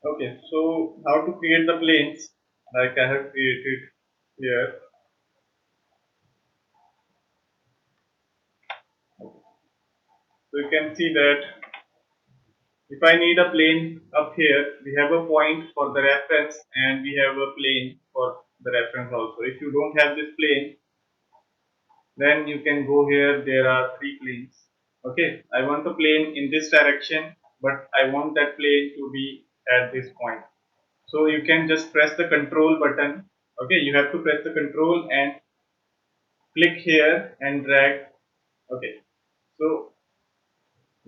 Okay, so how to create the planes like I have created here. So you can see that if I need a plane up here, we have a point for the reference and we have a plane for the reference also. If you don't have this plane, then you can go here. There are three planes. Okay, I want a plane in this direction, but I want that plane to be at this point. So you can just press the control button. Okay, you have to press the control and click here and drag. Okay, so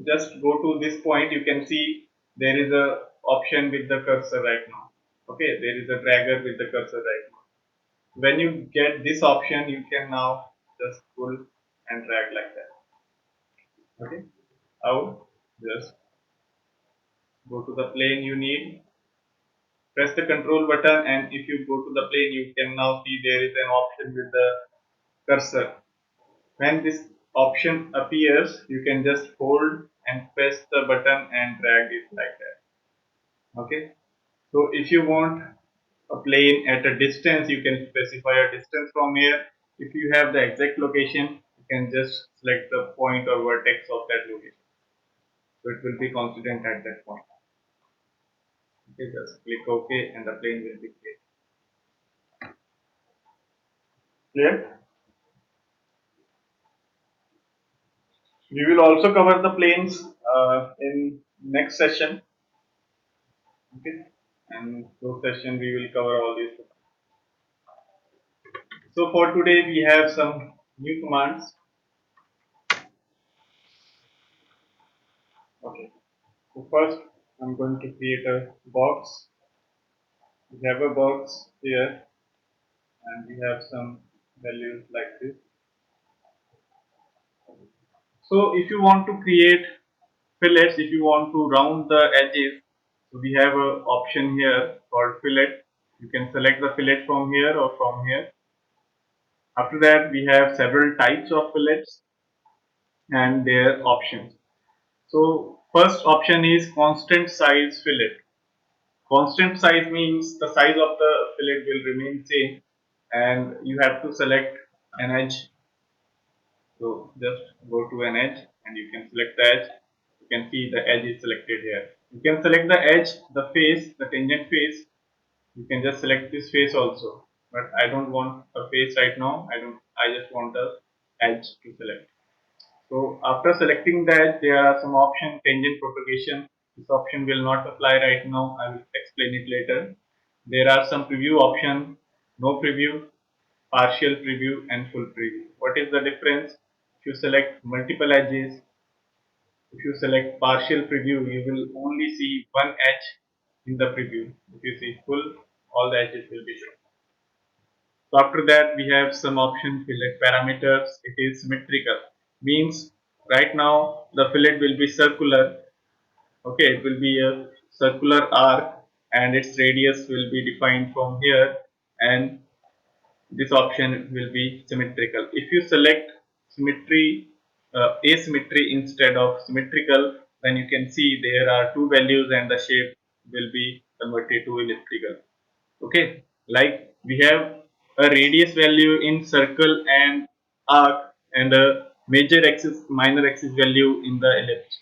just go to this point. You can see there is a option with the cursor right now. Okay, there is a dragger with the cursor right now. When you get this option, you can now just pull and drag like that. Okay, how? Just go to the plane you need, press the control button, and if you go to the plane, you can now see there is an option with the cursor. When this option appears, you can just hold and press the button and drag it like that. Okay, so if you want a plane at a distance, you can specify a distance from here. If you have the exact location, you can just select the point or vertex of that location. So it will be constant at that point. Okay, just click OK and the plane will be created. Clear? We will also cover the planes in next session. Okay, and those session we will cover all these. So for today we have some new commands. Okay, so first I'm going to create a box. We have a box here and we have some values like this. So if you want to create fillets, if you want to round the edges, so we have a option here called fillet. You can select the fillet from here or from here. After that we have several types of fillets and their options. So first option is constant size fillet. Constant size means the size of the fillet will remain same and you have to select an edge. So just go to an edge and you can select the edge. You can see the edge is selected here. You can select the edge, the face, the tangent face. You can just select this face also. But I don't want a face right now. I just want the edge to select. So after selecting that, there are some options, tangent propagation. This option will not apply right now. I will explain it later. There are some preview option, no preview, partial preview and full preview. What is the difference? If you select multiple edges, if you select partial preview, you will only see one edge in the preview. If you see full, all the edges will be shown. So after that, we have some options, fillet parameters. It is symmetrical. Means right now the fillet will be circular. Okay, it will be a circular arc and its radius will be defined from here and this option will be symmetrical. If you select symmetry, asymmetry instead of symmetrical, then you can see there are two values and the shape will be converted to elliptical. Okay, like we have a radius value in circle and arc and a major axis minor axis value in the ellipse.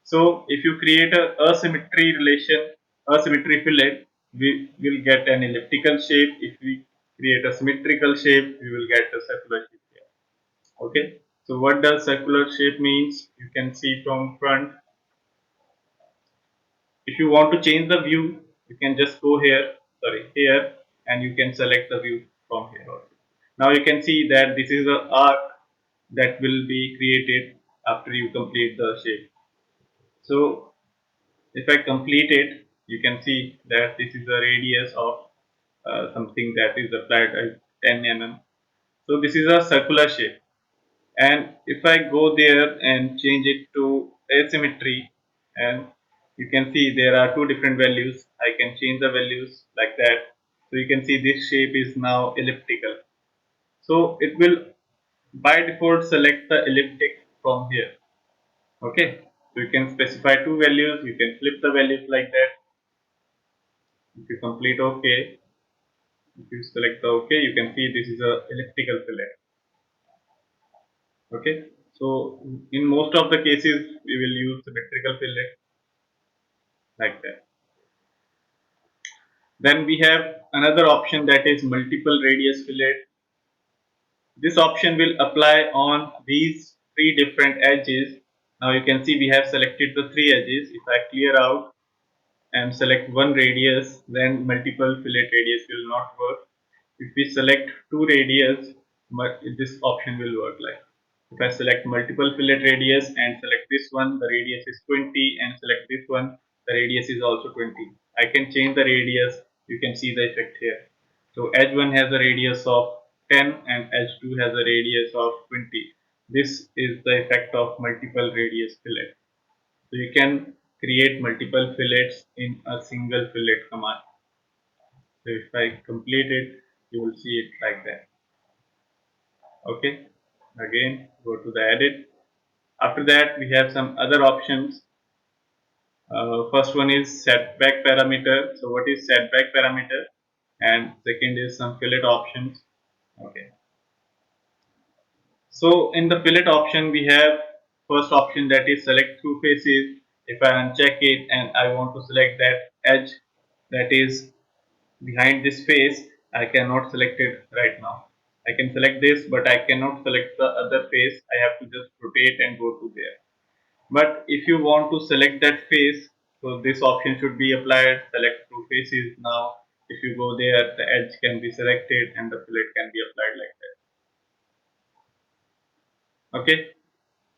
So if you create a asymmetry relation, asymmetry fillet, we will get an elliptical shape. If we create a symmetrical shape, we will get a circular shape here. Okay. So what does circular shape means? You can see from front. If you want to change the view, you can just go here, sorry, here, and you can select the view from here also. Now you can see that this is the arc that will be created after you complete the shape. So if I complete it, you can see that this is the radius of something that is applied at 10 mm. So this is a circular shape. And if I go there and change it to asymmetry, and you can see there are two different values. I can change the values like that. So you can see this shape is now elliptical. So it will by default select the elliptic from here. Okay. So you can specify two values. You can flip the values like that. If you complete OK, if you select the OK, you can see this is a electrical fillet. Okay, so in most of the cases we will use electrical fillet like that. Then we have another option, that is multiple radius fillet. This option will apply on these three different edges. Now you can see we have selected the three edges. If I clear out and select one radius, then multiple fillet radius will not work. If we select two radius, this option will work. Like if I select multiple fillet radius and select this one, the radius is 20, and select this one, the radius is also 20. I can change the radius. You can see the effect here. So edge 1 has a radius of 10 and edge 2 has a radius of 20. This is the effect of multiple radius fillet. So you can create multiple fillets in a single fillet command. So if I complete it, you will see it like that. Okay, again go to the edit. After that we have some other options. First one is setback parameter. So what is setback parameter? And second is some fillet options. Okay, so in the fillet option we have first option, that is select through faces. If I uncheck it and I want to select that edge that is behind this face, I cannot select it right now. I can select this, but I cannot select the other face. I have to just rotate and go to there. But if you want to select that face, so this option should be applied, select two faces. Now if you go there, the edge can be selected and the fillet can be applied like that. Okay,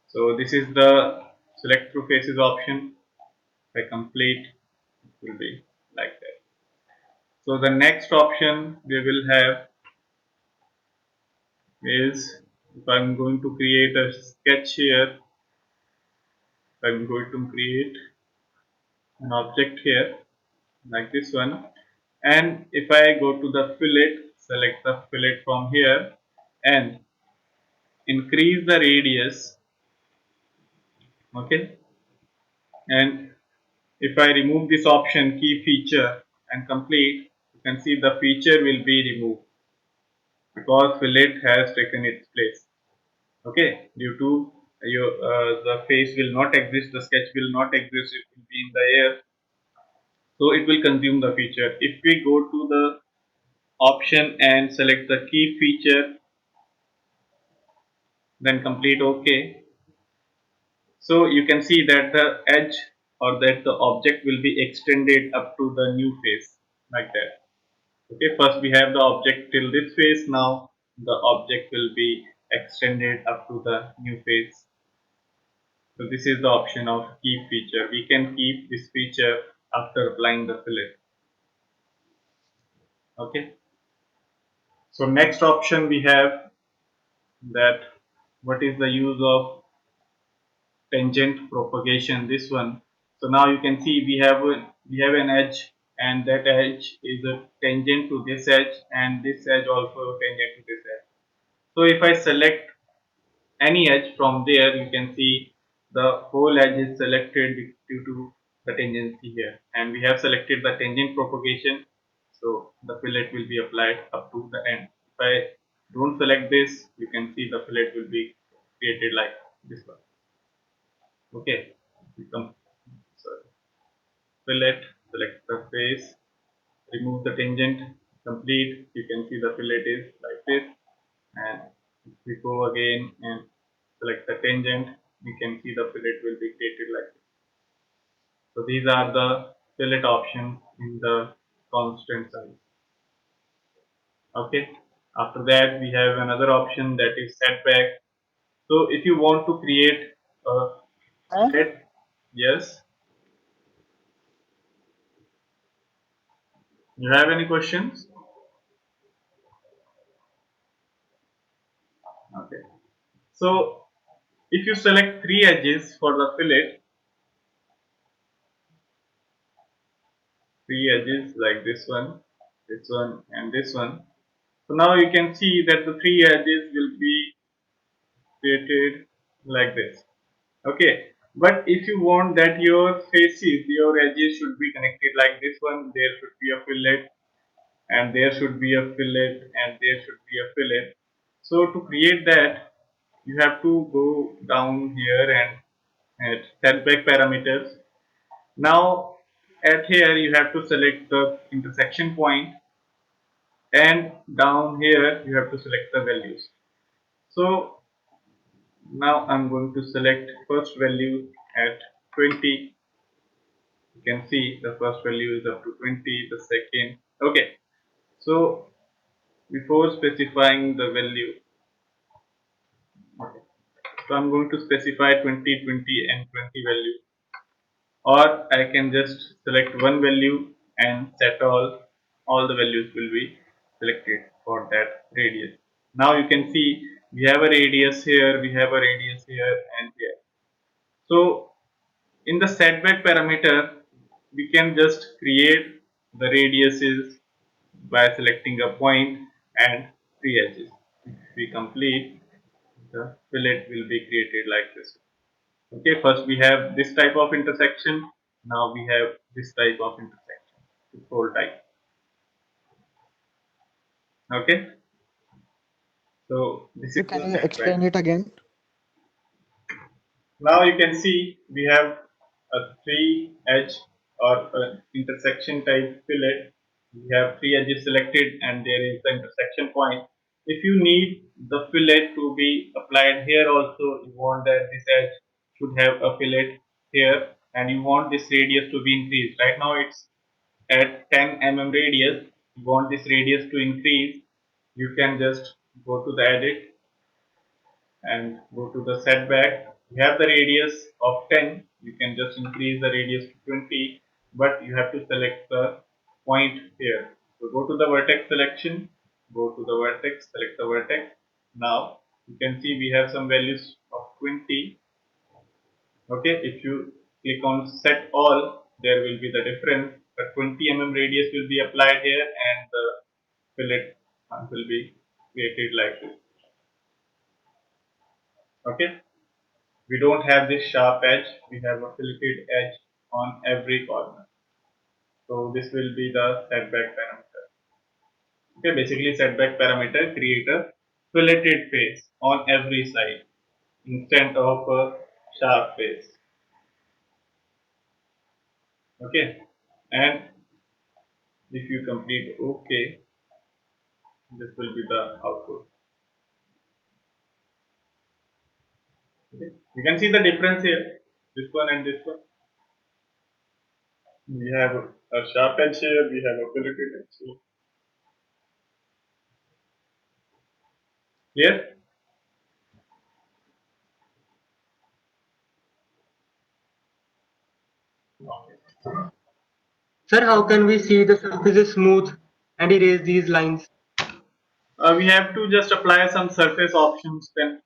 so this is the select through faces option. If I complete, it will be like that. So the next option we will have is, if I'm going to create a sketch here, I'm going to create an object here like this one, and if I go to the fillet, select the fillet from here and increase the radius. Okay, and if I remove this option key feature and complete, you can see the feature will be removed because fillet has taken its place. Okay, due to the face will not exist, the sketch will not exist, it will be in the air, so it will consume the feature. If we go to the option and select the key feature, then complete OK, so you can see that the edge or that the object will be extended up to the new face like that. Okay, first we have the object till this face, now the object will be extended up to the new face. So this is the option of keep feature. We can keep this feature after applying the fillet. Okay. So next option we have that what is the use of tangent propagation. This one. So now you can see we have an edge, and that edge is a tangent to this edge, and this edge also tangent to this edge. So if I select any edge from there, you can see the whole edge is selected due to the tangency here, and we have selected the tangent propagation, so the fillet will be applied up to the end. If I don't select this, you can see the fillet will be created like this one. Okay, become sorry, fillet, select the face, remove the tangent, complete. You can see the fillet is like this, and if we go again and select the tangent, we can see the fillet will be created like this. So these are the fillet options in the constant size. Okay, after that we have another option, that is setback. So if you want to create a fillet, yes, you have any questions? Okay, so if you select three edges for the fillet, three edges like this one and this one. So now you can see that the three edges will be created like this. Okay, But if you want that your faces, your edges should be connected like this one, there should be a fillet, and there should be a fillet, and there should be a fillet. So to create that, you have to go down here and at setback parameters. Now at here you have to select the intersection point, and down here you have to select the values. So now I'm going to select first value at 20. You can see the first value is up to 20, the second. Okay, so before specifying the value, okay, so I'm going to specify 20, 20 and 20 value, or I can just select one value and set all the values will be selected for that radius. Now you can see we have a radius here, we have a radius here and here. So in the setback parameter, we can just create the radiuses by selecting a point and three edges. If we complete, the fillet will be created like this. Okay, first we have this type of intersection. Now we have this type of intersection. This whole type. Okay, so this is Can the you setback. explain it again? Now you can see we have a three edge or intersection type fillet. We have three edges selected and there is the intersection point. If you need the fillet to be applied here also, you want that this edge should have a fillet here and you want this radius to be increased. Right now it's at 10 radius. You want this radius to increase. You can just go to the edit and go to the setback. You have the radius of 10. You can just increase the radius to 20, but you have to select the point here. So go to the vertex selection, go to the vertex, select the vertex. Now you can see we have some values of 20. Okay, if you click on set all, there will be the difference. The 20 radius will be applied here and the fillet will be created like this. Okay. We don't have this sharp edge, we have a filleted edge on every corner. So this will be the setback parameter. Okay, basically setback parameter create a filleted face on every side instead of a sharp face. Okay, and if you complete OK, this will be the output. Okay. You can see the difference here, this one and this one. We have a sharp edge here, we have a filleted edge here. Clear? Sir, how can we see the surface is smooth and erase these lines? We have to just apply some surface options. Then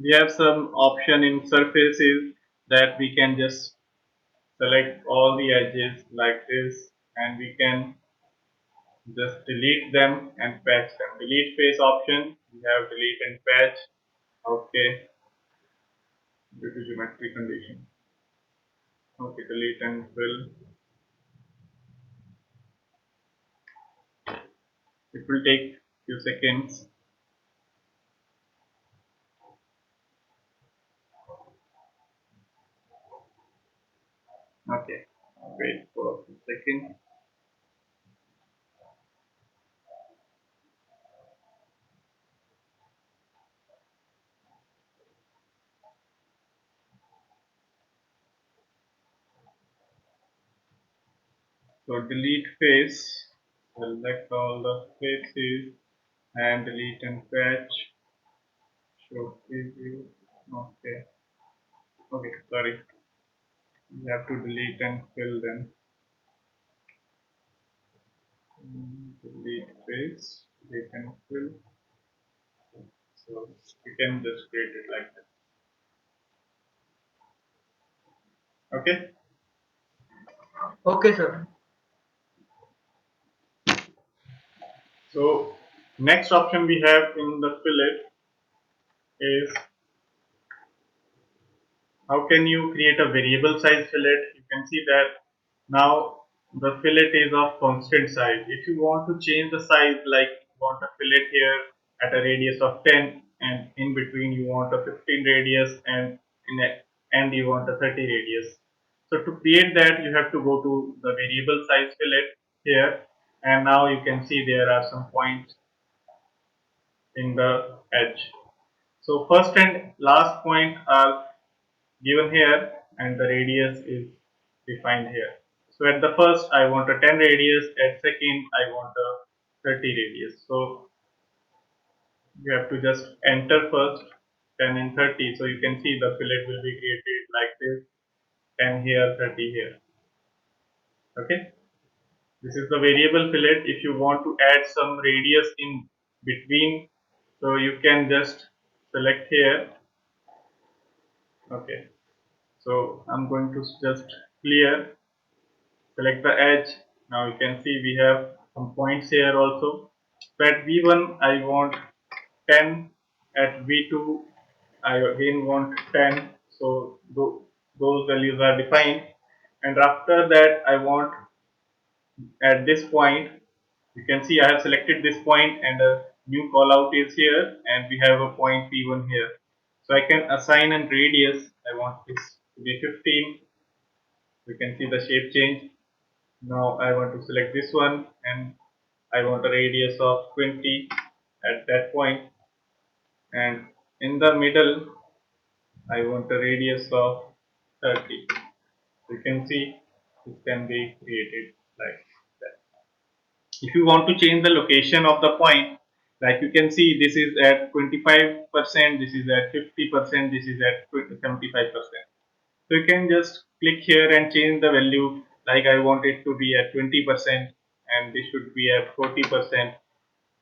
we have some option in surfaces that we can just select all the edges like this and we can just delete them and patch them. Delete face option, we have delete and patch. Okay, due to geometry condition. Okay, delete and fill. It will take few seconds. Okay, wait for a second. So delete face, select all the faces and delete and patch. Show preview. Okay. Okay, sorry. You have to delete and fill them. Delete face, delete and fill. So you can just create it like that. Okay. Okay, sir. So next option we have in the fillet is how can you create a variable size fillet? You can see that now the fillet is of constant size. If you want to change the size, like you want a fillet here at a radius of 10 and in between you want a 15 radius and in a end you want a 30 radius. So to create that you have to go to the variable size fillet here, and now you can see there are some points in the edge. So first and last point are given here and the radius is defined here. So at the first I want a 10 radius, at second I want a 30 radius. So you have to just enter first 10 and 30. So you can see the fillet will be created like this, 10 here, 30 here. Okay. This is the variable fillet. If you want to add some radius in between, so you can just select here. Okay. So I'm going to just clear, select the edge. Now you can see we have some points here also. So at V1 I want 10, at V2 I again want 10. So those values are defined, and after that I want at this point, you can see I have selected this point and a new call out is here and we have a point P1 here. So I can assign a radius. I want this to be 15. You can see the shape change. Now I want to select this one and I want a radius of 20 at that point, and in the middle I want a radius of 30. You can see this can be created like that. If you want to change the location of the point, like you can see this is at 25%, this is at 50%, this is at 75%. So you can just click here and change the value, like I want it to be at 20% and this should be at 40%.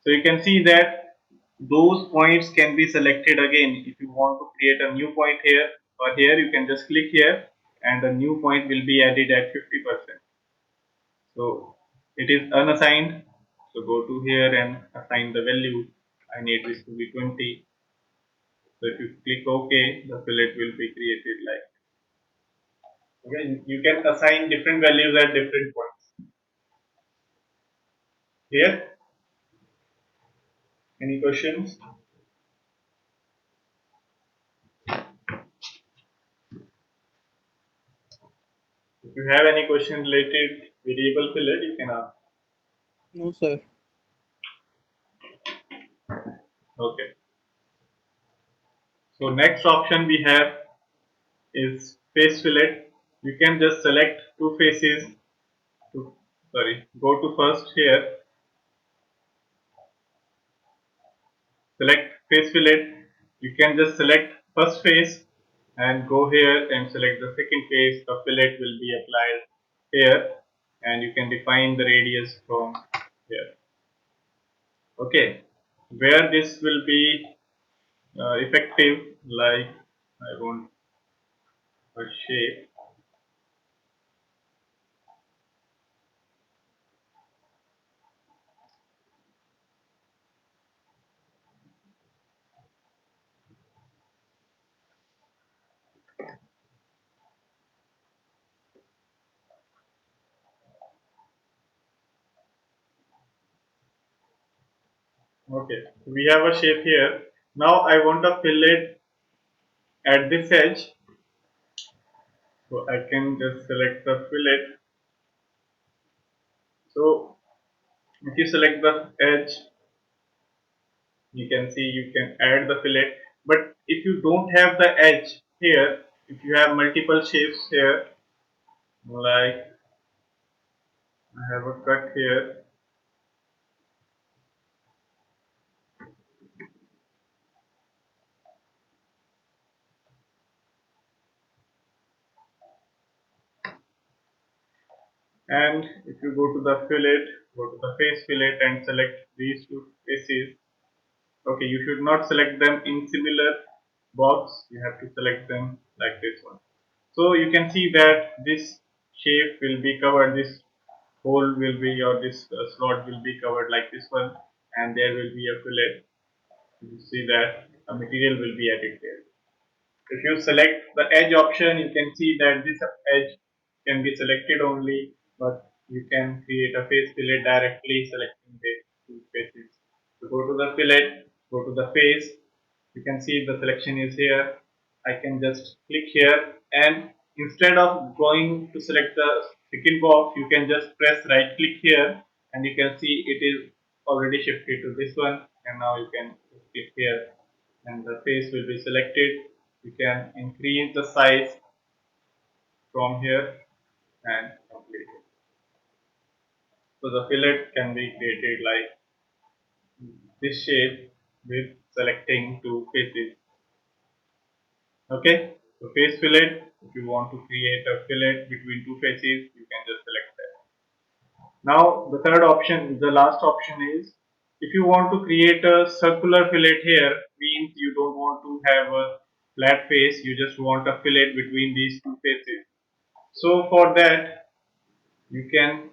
So you can see that those points can be selected again. If you want to create a new point here or here, you can just click here and a new point will be added at 50%. So it is unassigned. So go to here and assign the value. I need this to be 20. So if you click OK, the fillet will be created like. Okay, you can assign different values at different points. Here, any questions? If you have any question related variable fillet, you can ask. No, sir. Okay. So next option we have is face fillet. You can just select two faces. Go to first here, select face fillet. You can just select first face and go here and select the second face. The fillet will be applied here and you can define the radius from here. Okay, where this will be effective, like I want a shape. Okay, we have a shape here. Now I want a fillet at this edge, so I can just select the fillet. So if you select the edge, you can see you can add the fillet. But if you don't have the edge here, if you have multiple shapes here, like I have a cut here, and if you go to the fillet, go to the face fillet and select these two faces. Okay, you should not select them in similar box, you have to select them like this one. So you can see that this shape will be covered, this hole will be, or this slot will be covered like this one, and there will be a fillet. You see that a material will be added there. If you select the edge option, you can see that this edge can be selected only, but you can create a face fillet directly selecting the two faces. So go to the fillet, go to the face. You can see the selection is here. I can just click here, and instead of going to select the second box, you can just press right click here, and you can see it is already shifted to this one. And now you can click here and the face will be selected. You can increase the size from here and complete it. So the fillet can be created like this shape with selecting two faces. Okay, so face fillet. If you want to create a fillet between two faces, you can just select that. Now the third option, the last option is if you want to create a circular fillet here, means you don't want to have a flat face, you just want a fillet between these two faces. So for that you can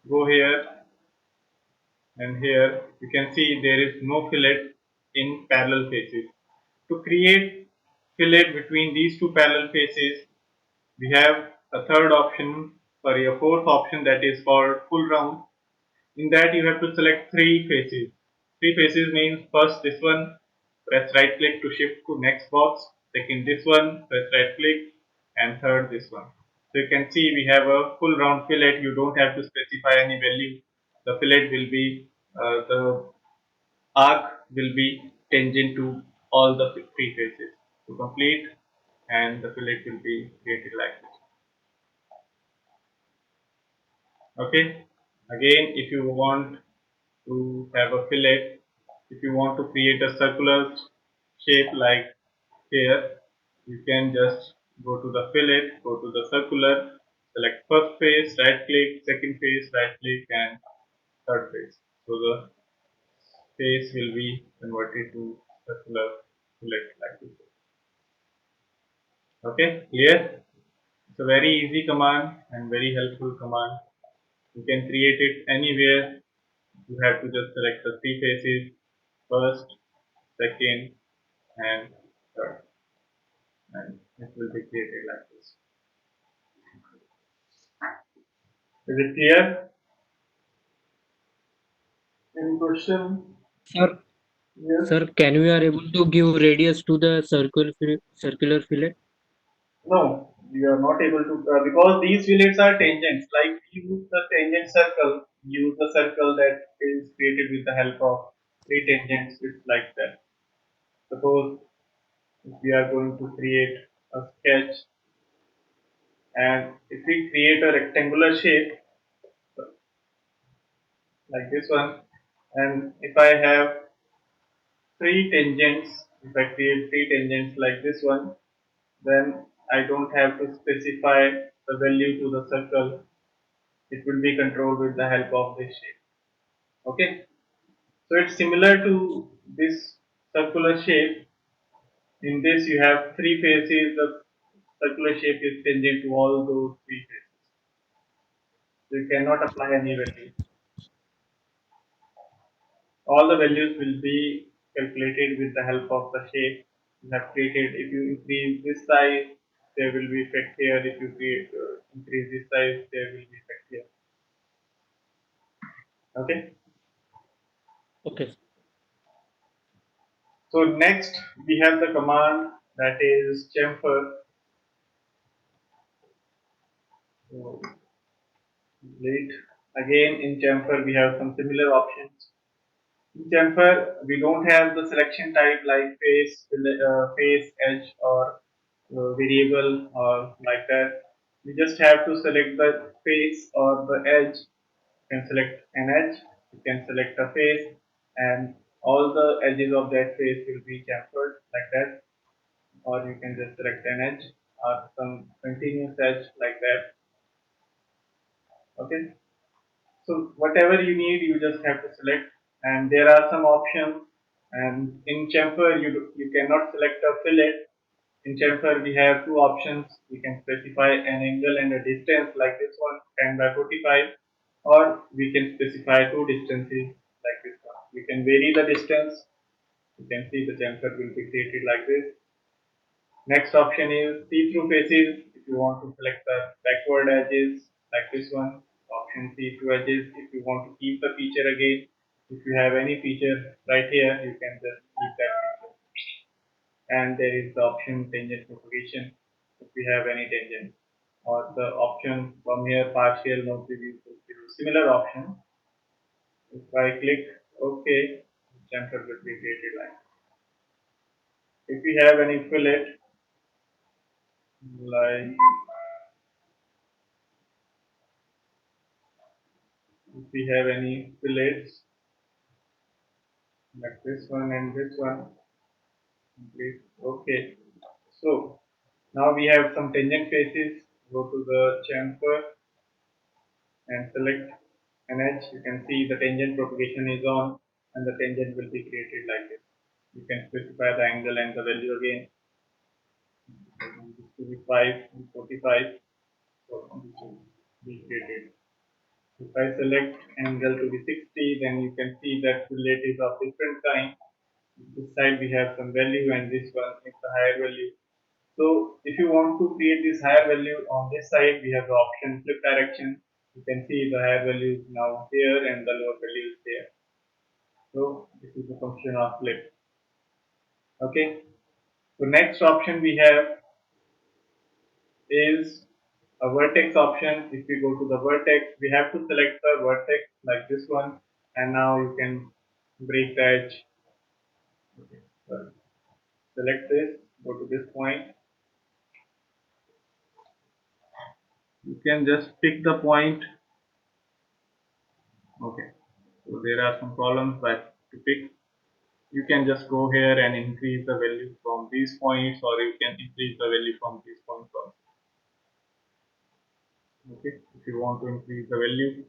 go here, and here you can see there is no fillet in parallel faces. To create fillet between these two parallel faces, we have a third option, sorry, a fourth option, that is called full round. In that you have to select three faces. Three faces means first this one, press right click to shift to next box. Second this one, press right click, and third this one. So you can see we have a full round fillet. You don't have to specify any value. The fillet will be the arc will be tangent to all the three faces to complete, and the fillet will be created like this. Okay. Again, if you want to have a fillet, if you want to create a circular shape like here, you can just go to the fillet, go to the circular, select first face, right click, second face, right click, and third face. So the face will be converted to circular fillet like this. Okay, clear? It's a very easy command and very helpful command. You can create it anywhere. You have to just select the three faces, first, second, and third, and it will be created like this. Is it clear? Any question? Sir, Yes? sir, can we are able to give radius to the circular fillet? No, you are not able to because these fillets are tangents. Like use the tangent circle, use the circle that is created with the help of three tangents. It's like that. Suppose if we are going to create a sketch, and if we create a rectangular shape like this one, and if I have three tangents, if I create three tangents like this one, then I don't have to specify the value to the circle. It will be controlled with the help of this shape. Okay, so it's similar to this circular shape. In this you have three faces. The circular shape is tangent to all those three faces. So you cannot apply any value. All the values will be calculated with the help of the shape you have created. If you increase this size, there will be effect here. If you increase this size, there will be effect here. Okay. Okay. So next we have the command that is chamfer. So wait. Again in chamfer we have some similar options. In chamfer we don't have the selection type like face, edge, or variable or like that. We just have to select the face or the edge. You can select an edge, you can select a face, and all the edges of that face will be chamfered like that, or you can just select an edge or some continuous edge like that. Okay, so whatever you need, you just have to select, and there are some options. And in chamfer, you cannot select a fillet. In chamfer, we have two options. We can specify an angle and a distance like this one, 10 by 45, or we can specify two distances like this one. We can vary the distance. You can see the chamfer will be created like this. Next option is see-through faces. If you want to select the backward edges like this one, option see-through edges. If you want to keep the feature again, if you have any feature right here, you can just keep that feature. And there is the option tangent propagation if we have any tangent, or the option from here partial no preview. Similar option. If I click OK, chamfer will be created like. If we have any fillet, like if we have any fillets like this one and this one, click OK. So now we have some tangent faces. Go to the chamfer and select an edge. You can see the tangent propagation is on, and the tangent will be created like this. You can specify the angle and the value again. This will be 5 and 45. So this will be created. If I select angle to be 60, then you can see that fillet is of different kind. This side we have some value, and this one is the higher value. So if you want to create this higher value on this side, we have the option flip direction. You can see the higher value is now here and the lower value is there. So this is the function of flip. Okay. So next option we have is a vertex option. If we go to the vertex, we have to select the vertex like this one, and now you can break the edge. Okay. So select this, go to this point. You can just pick the point. Okay. So there are some columns that to pick. You can just go here and increase the value from these points, or you can increase the value from these points also. Okay. If you want to increase the value,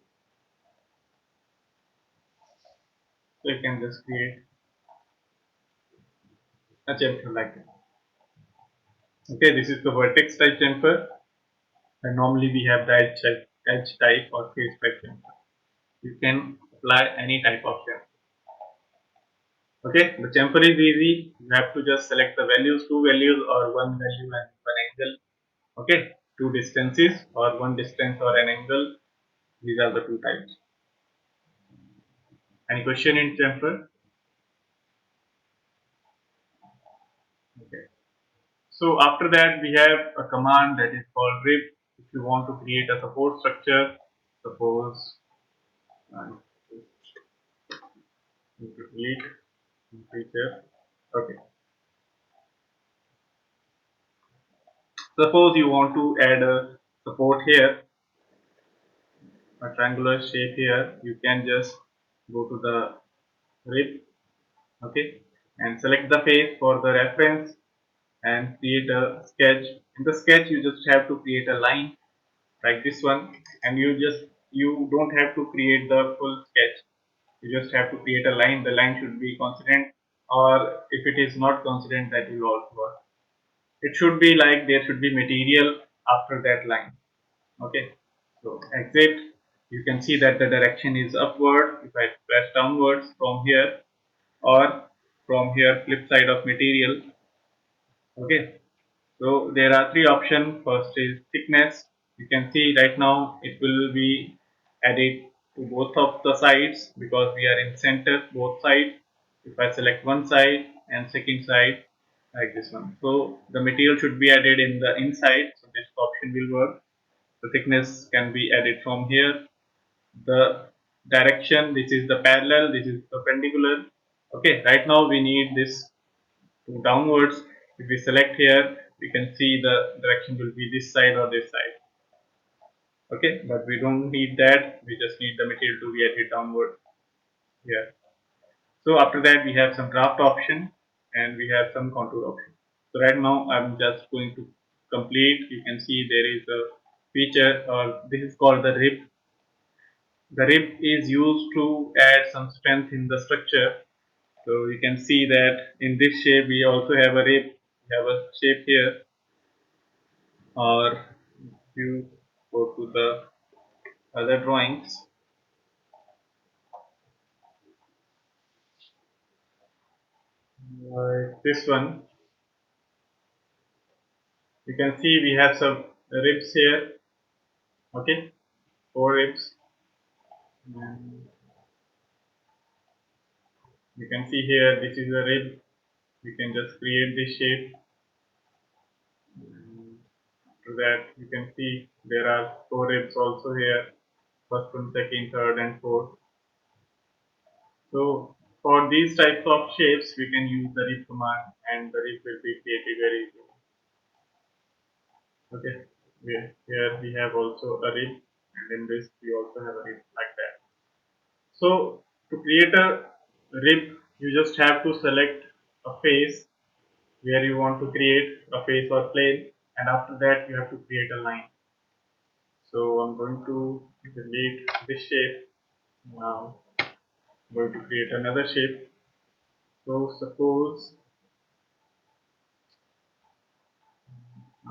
so you can just create a chamfer like that. Okay, this is the vertex type chamfer, and normally we have the edge type or face type chamfer. You can apply any type of chamfer. Okay, the chamfer is easy. You have to just select the values, two values or one value and one angle. Okay, two distances or one distance or an angle. These are the two types. Any question in chamfer? Okay. So after that we have a command that is called rib. If you want to create a support structure, suppose delete feature. Okay. Suppose you want to add a support here, a triangular shape here. You can just go to the rib, okay, and select the face for the reference and create a sketch. In the sketch, you just have to create a line like this one, and you don't have to create the full sketch. You just have to create a line. The line should be constant, or if it is not constant, that will also work. It should be like there should be material after that line. Okay, so exit. You can see that the direction is upward. If I press downwards from here, or from here flip side of material. Okay, so there are three options. First is thickness. You can see right now it will be added to both of the sides because we are in center both sides. If I select one side and second side like this one, so the material should be added in the inside, so this option will work. The thickness can be added from here. The direction, this is the parallel, this is perpendicular. Okay, right now we need this to downwards. If we select here, we can see the direction will be this side or this side. Okay, but we don't need that. We just need the material to be added downward here. So after that, we have some draft option and we have some contour option. So right now, I'm just going to complete. You can see there is a feature, or this is called the rib. The rib is used to add some strength in the structure. So you can see that in this shape, we also have a rib. We have a shape here, or you go to the other drawings like this one. You can see we have some ribs here. Okay, 4 ribs. And you can see here this is a rib. You can just create this shape. And after that, you can see there are 4 ribs also here. First one, second, third, and fourth. So for these types of shapes, we can use the rib command, and the rib will be created very easily. Okay, here we have also a rib, and in this we also have a rib like that. So to create a rib, you just have to select a face where you want to create a face or plane, and after that you have to create a line. So I'm going to delete this shape. Now I'm going to create another shape. So suppose,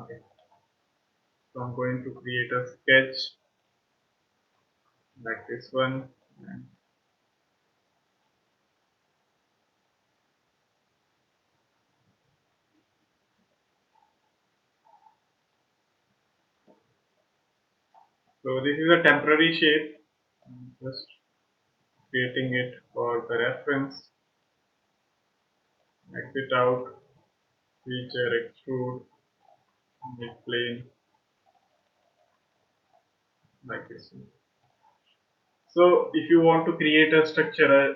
okay, so I'm going to create a sketch like this one. And so this is a temporary shape. I'm just creating it for the reference. Exit out, feature, extrude, make plane like this one. So if you want to create a structure, a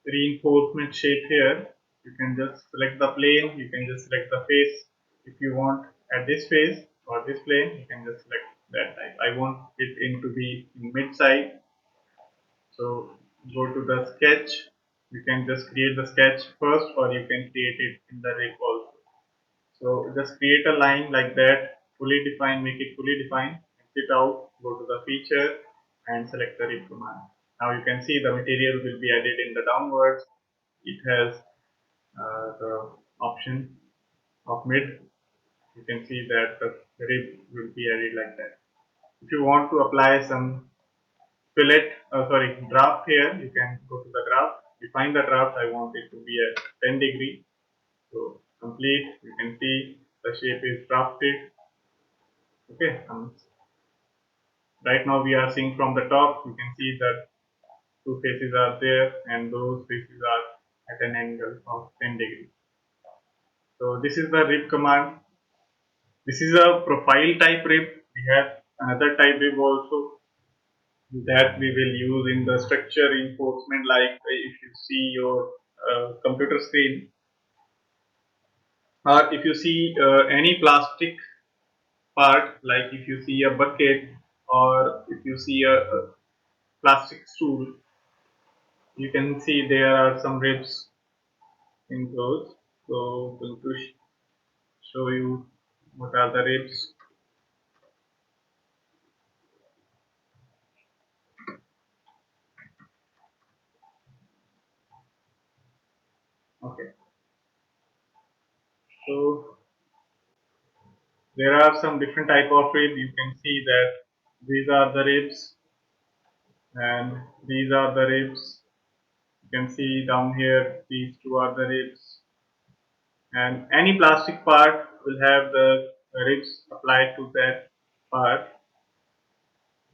reinforcement shape here, you can just select the plane, you can just select the face. If you want at this face or this plane, you can just select that type. I want it in to be in mid side. So go to the sketch. You can just create the sketch first, or you can create it in the rig also. So just create a line like that, fully define, make it fully defined, exit out, go to the feature and select the rib command. Now you can see the material will be added in the downwards. It has the option of mid. You can see that the rib will be added like that. If you want to apply some draft here, you can go to the draft, define the draft. I want it to be at 10 degree. So complete, you can see the shape is drafted. Okay, right now we are seeing from the top, you can see that two faces are there and those faces are at an angle of 10 degrees. So this is the rib command. This is a profile type rib. We have another type rib also that we will use in the structure reinforcement, like if you see your computer screen, or if you see any plastic part, like if you see a bucket or if you see a plastic stool, you can see there are some ribs in those. So I'm going to show you what are the ribs. Okay, so there are some different type of rib. You can see that these are the ribs and these are the ribs. You can see down here these two are the ribs, and any plastic part will have the ribs applied to that part.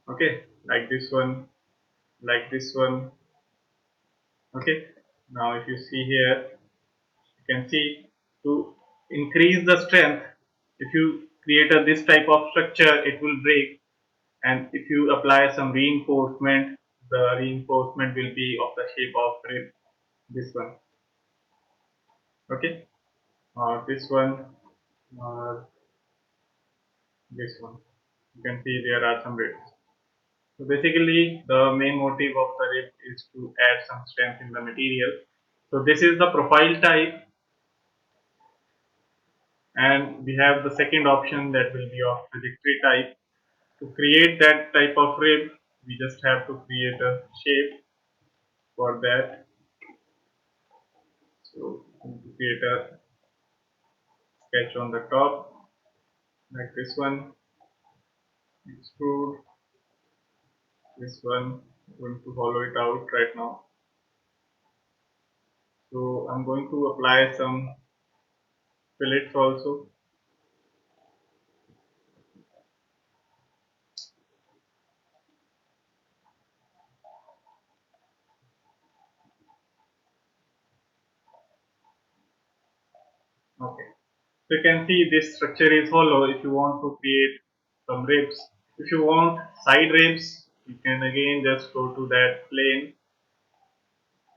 Okay, like this one, like this one. Okay, now if you see here, you can see to increase the strength, if you create this type of structure, it will break, and if you apply some reinforcement, the reinforcement will be of the shape of rib, this one. Okay, or this one, or this one. You can see there are some ribs. So basically the main motive of the rib is to add some strength in the material. So this is the profile type, and we have the second option that will be of trajectory type. To create that type of rib, we just have to create a shape for that. So to create a sketch on the top like this one, extrude this one. I'm going to hollow it out right now. So I'm going to apply some fillets also. Okay. So you can see this structure is hollow. If you want to create some ribs, if you want side ribs, you can again just go to that plane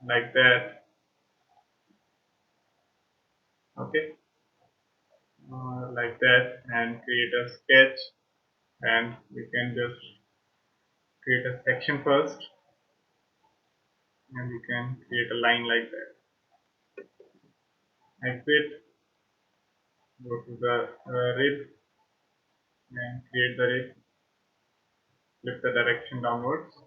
like that. Okay, like that, and create a sketch, and we can just create a section first, and you can create a line like that. Exit, go to the rib, and create the rib, flip the direction downwards.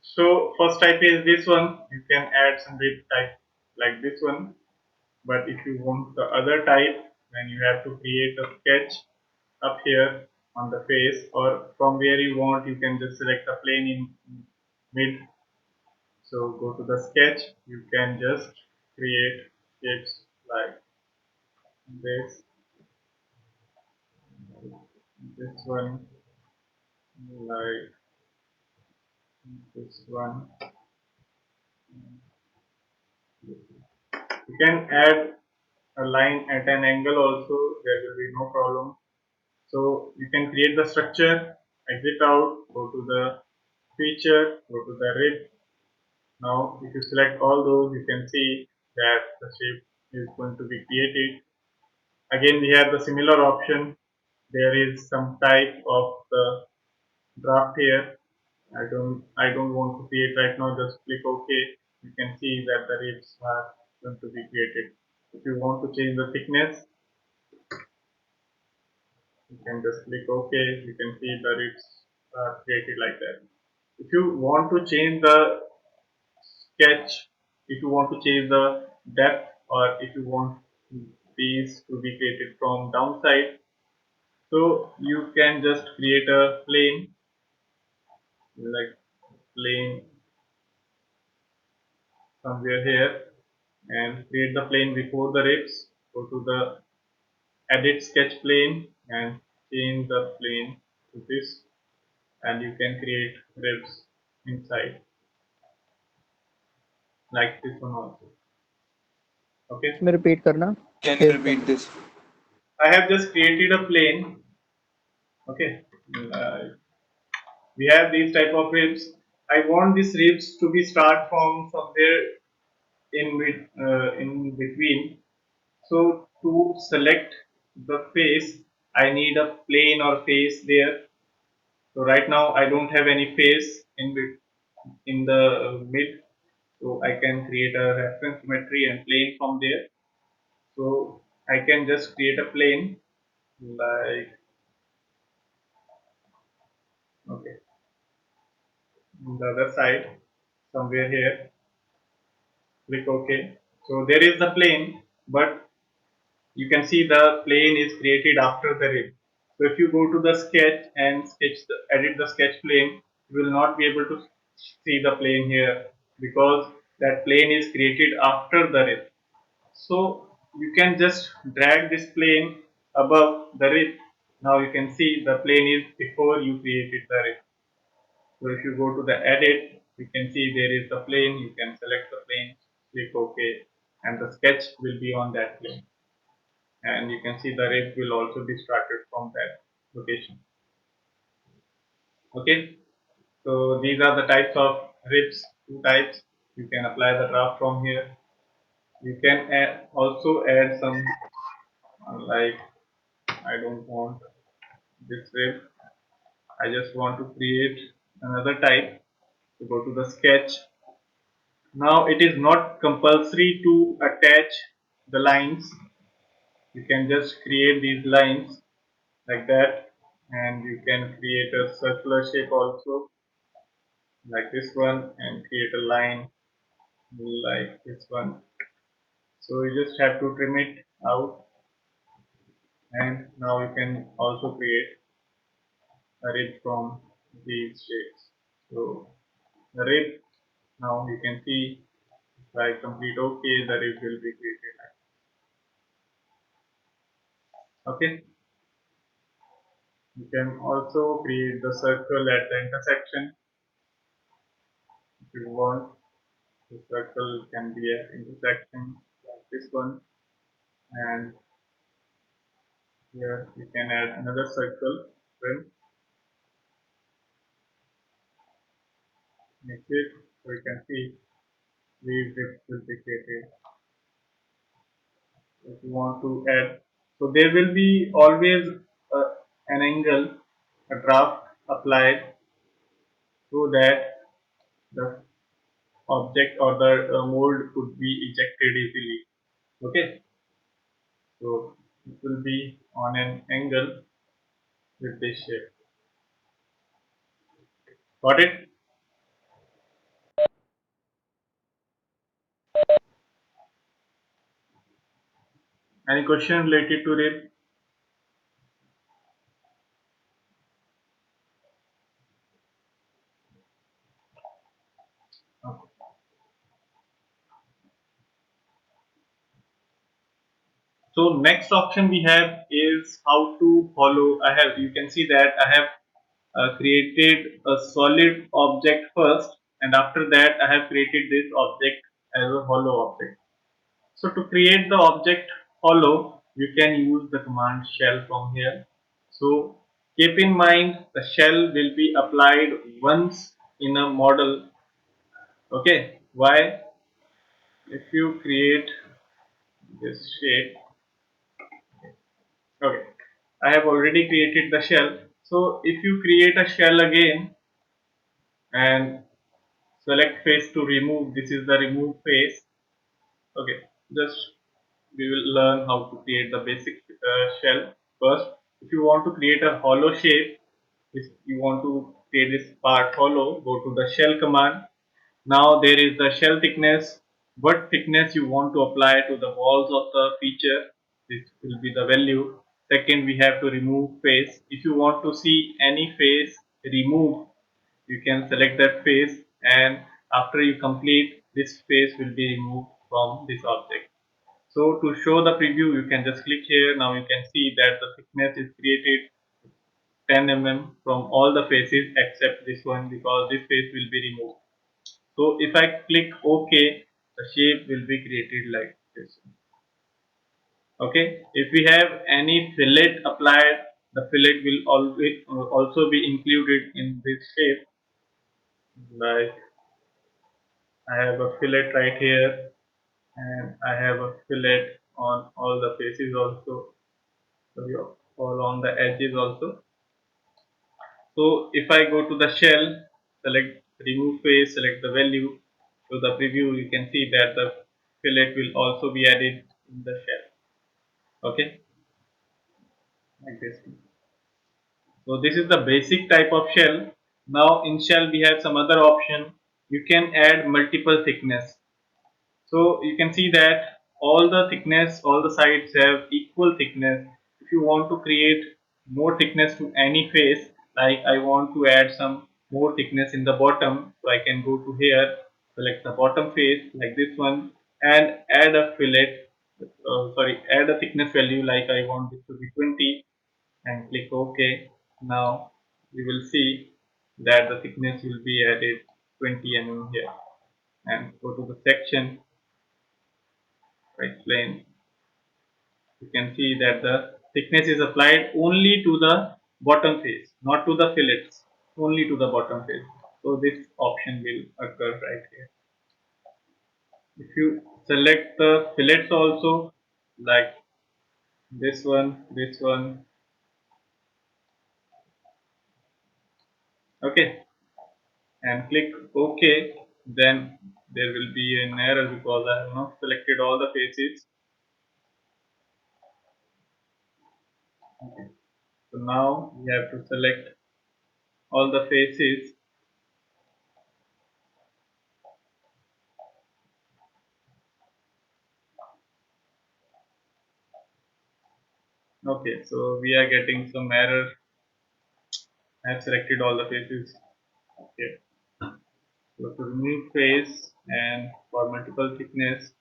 So first type is this one. You can add some rib type like this one. But if you want the other type, then you have to create a sketch up here on the face, or from where you want, you can just select a plane in mid. So go to the sketch. You can just create shapes like this, this one, like this one. You can add a line at an angle also. There will be no problem. So you can create the structure, exit out, go to the feature, go to the rib. Now if you select all those, you can see that the shape is going to be created. Again we have the similar option. There is some type of the draft here. I don't want to create right now, just click OK. You can see that the ribs are going to be created. If you want to change the thickness, you can just click OK. You can see the ribs are created like that. If you want to change the sketch, if you want to change the depth, or if you want these to be created from downside, so you can just create a plane like plane somewhere here and create the plane before the ribs. Go to the edit sketch plane and change the plane to this, and you can create ribs inside like this one also. Okay, इसमें repeat करना Can you repeat this? I have just created a plane. Okay, uh, we have these type of ribs. I want these ribs to be start from somewhere in between. So to select the face, I need a plane or face there. So right now I don't have any face in the mid. So I can create a reference symmetry and plane from there. So I can just create a plane like, okay, on the other side somewhere here, click OK. So there is the plane, but you can see the plane is created after the rib. So if you go to the sketch and edit the sketch plane, you will not be able to see the plane here because that plane is created after the rib. So you can just drag this plane above the rib. Now you can see the plane is before you created the rib. So if you go to the edit, you can see there is the plane. You can select the plane, click OK, and the sketch will be on that plane. And you can see the rib will also be started from that location. Okay, so these are the types of ribs, two types. You can apply the draft from here. You can also add some like, I don't want this rib, I just want to create another type. So go to the sketch. Now it is not compulsory to attach the lines. You can just create these lines like that, and you can create a circular shape also like this one and create a line like this one. So you just have to trim it out, and now you can also create a rib from these shapes. So the rib, now you can see if I complete OK, the rib will be created. Okay, you can also create the circle at the intersection if you want. The circle can be an intersection like this one. and here we can add another circle, then make it so you can see these dips will be created. If you want to add, so there will be always an angle, a draft applied so that the object or the mold could be ejected easily. Okay, so it will be on an angle with this shape. Got it? Any question related to it? Okay. So next option we have is how to follow. You can see that I have created a solid object first, and after that I have created this object as a hollow object. So to create the object hollow, you can use the command shell from here. So keep in mind the shell will be applied once in a model. Okay, why? If you create this shape, okay, I have already created the shell. So if you create a shell again and select face to remove, this is the remove face. Okay, just we will learn how to create the basic shell first. If you want to create a hollow shape, if you want to create this part hollow, go to the shell command. Now there is the shell thickness, what thickness you want to apply to the walls of the feature, this will be the value. Second, we have to remove face. If you want to see any face remove, you can select that face, and after you complete, this face will be removed from this object. So to show the preview, you can just click here. Now you can see that the thickness is created 10 mm from all the faces except this one, because this face will be removed. So if I click OK, the shape will be created like this. Okay. If we have any fillet applied, the fillet will always also be included in this shape. Like I have a fillet right here, and I have a fillet on all the faces also. So yeah, all on the edges also. So if I go to the shell, select remove face, select the value, to the preview, you can see that the fillet will also be added in the shell. Okay, like this. So this is the basic type of shell. Now in shell we have some other option. You can add multiple thickness. So you can see that all the thickness, all the sides have equal thickness. If you want to create more thickness to any face, like I want to add some more thickness in the bottom, so I can go to here, select the bottom face like this one, and add a fillet, add a thickness value, like I want this to be 20, and click OK. Now you will see that the thickness will be added 20 mm here, and go to the section, right plane. You can see that the thickness is applied only to the bottom face, not to the fillets, only to the bottom face. So this option will occur right here. If you select the fillets also, like this one, okay, and click OK, then there will be an error because I have not selected all the faces. Okay. So now we have to select all the faces. Okay, so we are getting some error. I have selected all the faces. Okay, so to remove face and for multiple thickness,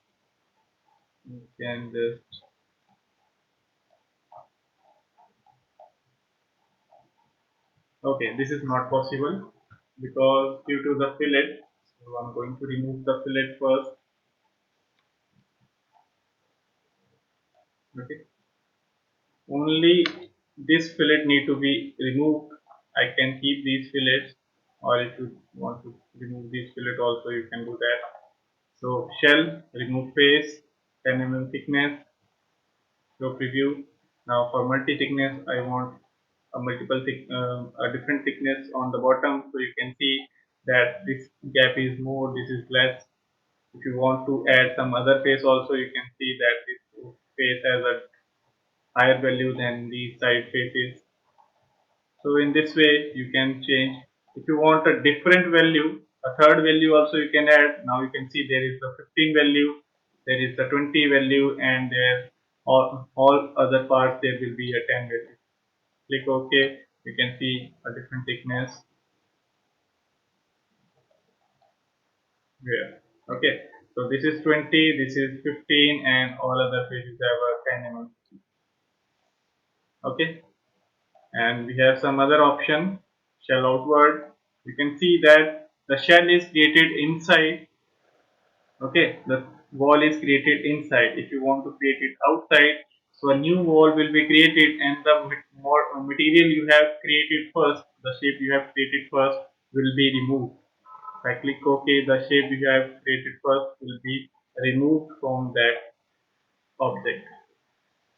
you can just, okay, this is not possible because due to the fillet. So I'm going to remove the fillet first. Okay, only this fillet need to be removed. I can keep these fillets, or if you want to remove these fillet also, you can do that. So shell, remove face, 10 mm thickness, show preview. Now for multi thickness, I want a different thickness on the bottom, so you can see that this gap is more, this is less. If you want to add some other face also, you can see that this face has a higher value than the side faces. So in this way you can change. If you want a different value, a third value also you can add. Now you can see there is the 15 value, there is the 20 value, and there all other parts there will be a 10 value. Click OK. You can see a different thickness here. Okay. So this is 20, this is 15, and all other faces have a 10 mm. Okay. And we have some other option, shell outward. You can see that the shell is created inside. Okay, the wall is created inside. If you want to create it outside, so a new wall will be created, and the more material you have created first, the shape you have created first will be removed. If I click OK, the shape you have created first will be removed from that object,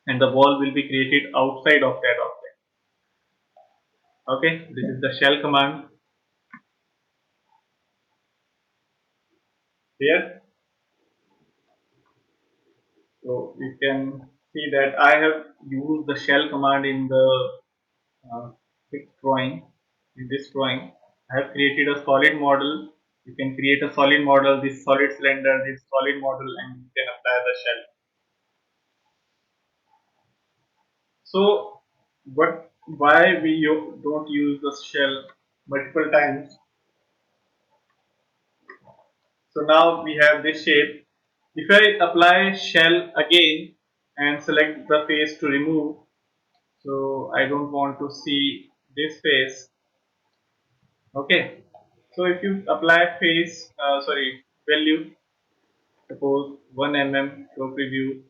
and the wall will be created outside of that object. Okay, this is the shell command here. So you can see that I have used the shell command in the fixed drawing. In this drawing, I have created a solid model. You can create a solid model, this solid cylinder, this solid model, and you can apply the shell. So, why we don't use the shell multiple times? So now we have this shape. If I apply shell again and select the face to remove, so I don't want to see this face. Okay, so if you apply face value, suppose 1 mm, show preview,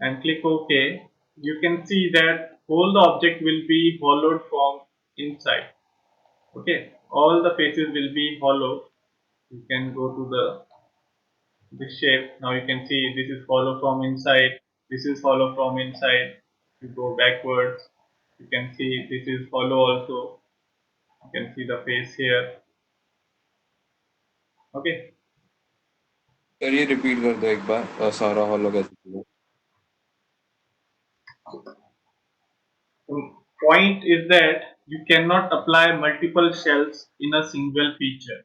and click OK, you can see that all the object will be hollowed from inside. Okay, all the faces will be hollow. You can go to the this shape. Now you can see this is hollow from inside, this is hollow from inside. You go backwards, you can see this is hollow also. You can see the face here. Okay, sir ये repeat कर दो एक बार सारा hollow कैसे किया? the point is that you cannot apply multiple shells in a single feature.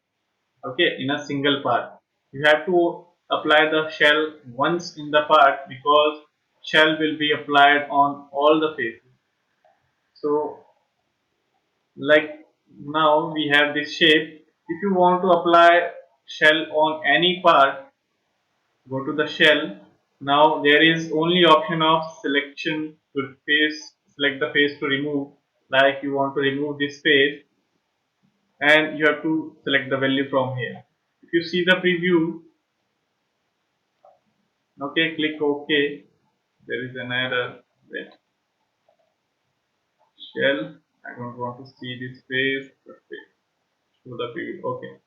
Okay, in a single part you have to apply the shell once in the part, because shell will be applied on all the faces. So like now we have this shape. If you want to apply shell on any part, go to the shell. Now there is only option of selection to face, select the face to remove. Like you want to remove this face, and you have to select the value from here. If you see the preview, okay, click OK. There is an error. Wait. Shell. I don't want to see this face. Okay. Show the preview. Okay.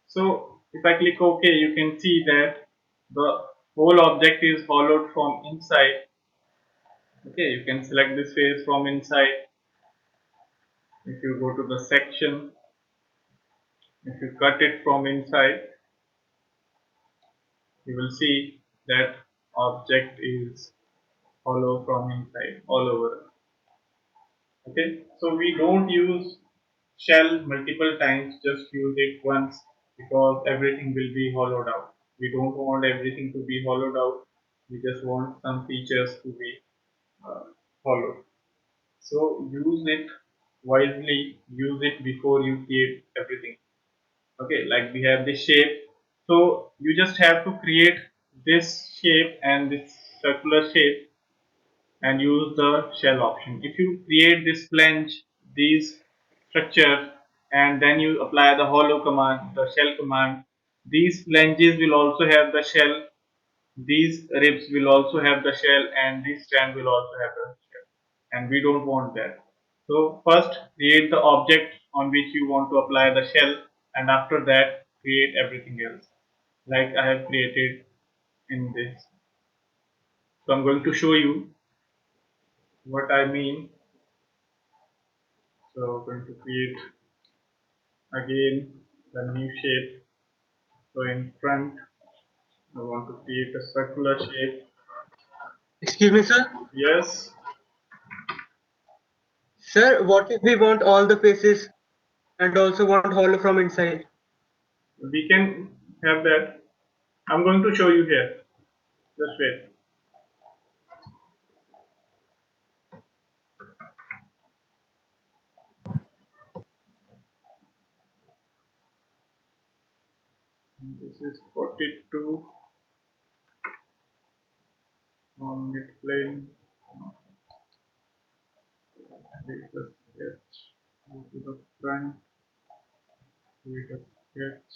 So if I click OK, you can see that the whole object is hollowed from inside. Okay, you can select this face from inside. If you go to the section, if you cut it from inside, you will see that object is hollow from inside all over. Okay, so we don't use shell multiple times, just use it once, because everything will be hollowed out. We don't want everything to be hollowed out, we just want some features to be followed. So use it wisely, use it before you create everything. Okay, like we have this shape, so you just have to create this shape and this circular shape and use the shell option. If you create this flange, these structure, and then you apply the hollow command, the shell command, these flanges will also have the shell these ribs will also have the shell and this strand will also have the shell, and we don't want that. So first create the object on which you want to apply the shell, and after that create everything else like I have created in this. So I'm going to show you what I mean. So I'm going to create again the new shape. So in front I want to create a circular shape. Excuse me, sir. Yes, Sir, what if we want all the faces and also want hollow from inside? we can have that. I'm going to show you here. Just wait. This is 42 on mid plane. Create a sketch. Go to the front. Create a sketch.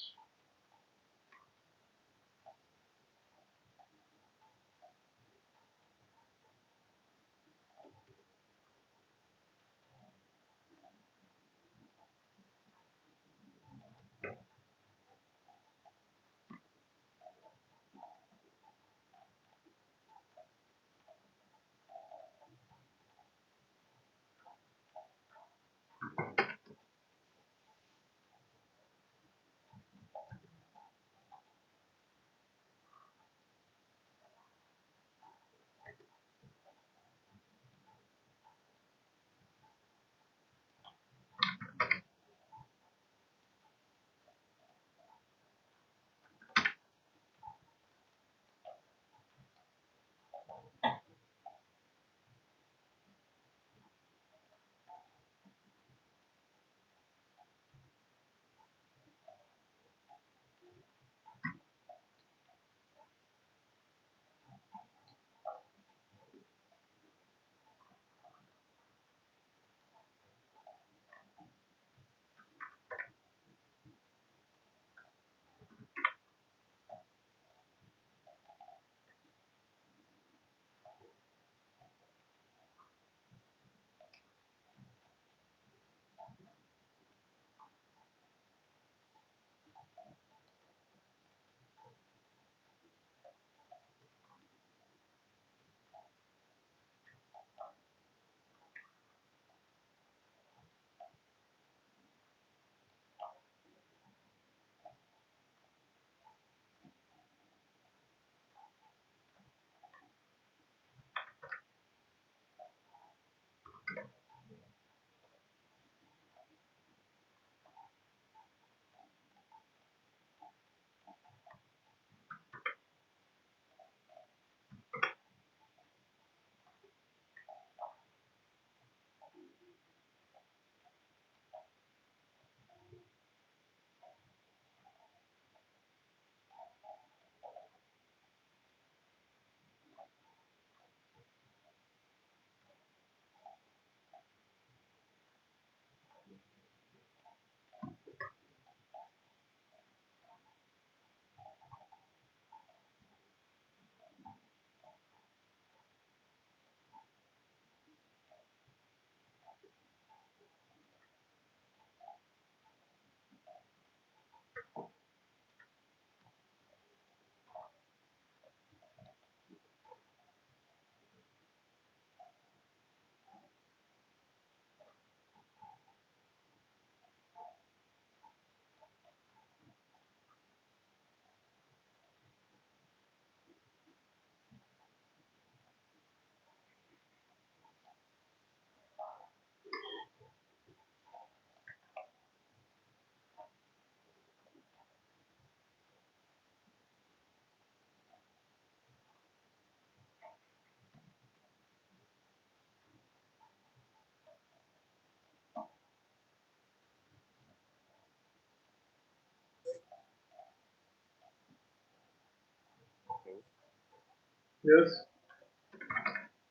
Yes.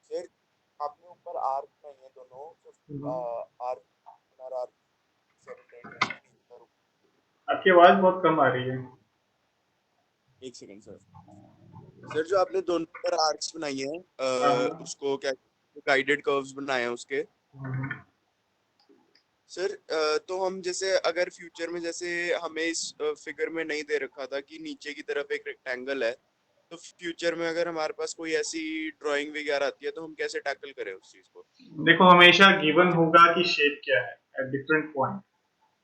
फिर आपने ऊपर arc बनाई है दोनों arc और arc separate है इसके नीचे और ऊपर। आपकी आवाज बहुत कम आ रही है. एक सेकंड सर सर जो आपने दोनों पर आर्क्स बनाई हैं उसको क्या गाइडेड कर्व्स बनाए हैं उसके सर तो हम जैसे अगर फ्यूचर में जैसे हमें इस फिगर में नहीं दे रखा था कि नीचे की तरफ एक रेक्टेंगल है तो फ्यूचर में अगर हमारे पास कोई ऐसी ड्राइंग वगैरह आती है तो हम कैसे टैकल करें उस चीज को देखो हमेशा गिवन होगा कि शेप क्या है एट डिफरेंट पॉइंट।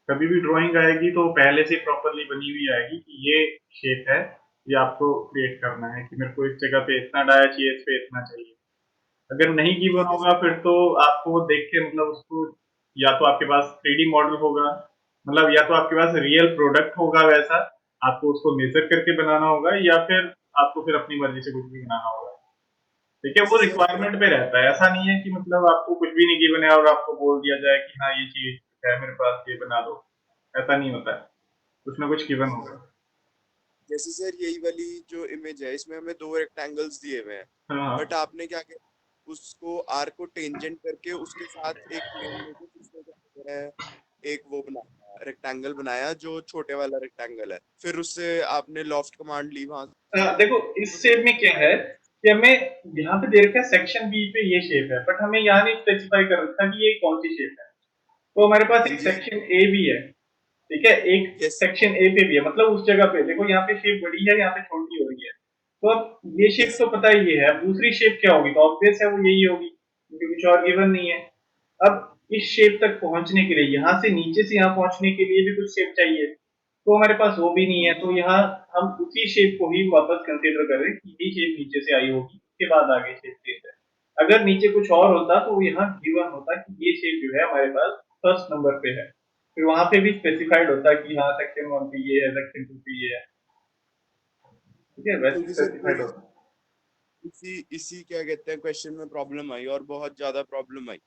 कभी भी ड्राइंग आएगी तो पहले से प्रॉपरली बनी हुई आएगी कि ये शेप है, ये आपको क्रिएट करना है कि मेरे को इस जगह पे इतना डाया चाहिए, इस पे इतना चाहिए। अगर नहीं गिवन ठीक है होगा फिर तो आपको देख के मतलब उसको, या तो आपके पास 3D मॉडल होगा, मतलब या तो आपके पास रियल प्रोडक्ट होगा वैसा, आपको उसको मेजर करके बनाना होगा, या फिर आपको फिर अपनी मर्जी से कुछ भी बनाना होगा। ठीक है, वो जैसे सर रिक्वायरमेंट पे रहता है। ऐसा नहीं है कि मतलब आपको कुछ भी नहीं गिवन है और आपको बोल दिया जाए कि हाँ ये चीज है मेरे पास, ये बना दो। ऐसा नहीं होता है, कुछ ना कुछ गिवन होगा। जैसे सर यही वाली जो इमेज है इसमें हमें दो रेक्टेंगल्स दिए हुए हैं हाँ बट आपने क्या किया उसको आर्क को टेंजेंट करके उसके साथ एक प्लेन लेके उसमें क्या किया है एक वो बनाया रेक्टेंगल बनाया जो छोटे वाला रेक्टेंगल है फिर उससे आपने लॉफ्ट कमांड ली वहां देखो इस शेप में क्या है कि हमें यहाँ पे दे रखा है सेक्शन बी पे ये शेप है, बट हमें यहाँ नहीं स्पेसिफाई कर रखा कि ये कौन सी शेप है। तो हमारे पास हाँ एक जी सेक्शन ए भी है, ठीक है, एक यस सेक्शन ए पे भी है, मतलब उस जगह पे देखो यहाँ पे शेप बड़ी है, यहाँ पे छोटी हो रही है। तो अब ये शेप यस तो पता ही है, अब दूसरी शेप क्या होगी, तो ऑब्वियस है वो यही होगी क्योंकि कुछ और गिवन नहीं है। अब इस शेप तक पहुंचने के लिए, यहाँ से नीचे से यहाँ पहुंचने के लिए भी कुछ शेप चाहिए, तो हमारे पास वो भी नहीं है। तो यहाँ हम उसी शेप को ही वापस कंसीडर करें कि ये शेप नीचे से आई होगी, उसके बाद आगे शेप चेंज है। अगर नीचे कुछ और होता तो यहाँ गिवन होता कि ये शेप जो है हमारे पास फर्स्ट नंबर पे है, फिर वहां पे भी स्पेसिफाइड होता कि हाँ सेक्शन 1 पे ये है, सेक्शन 2 पे ये है। ठीक है, वैसे क्योंकि सर स्पेसिफाइड वही होता। इसी इसी क्या कहते हैं क्वेश्चन में प्रॉब्लम आई और बहुत ज्यादा प्रॉब्लम आई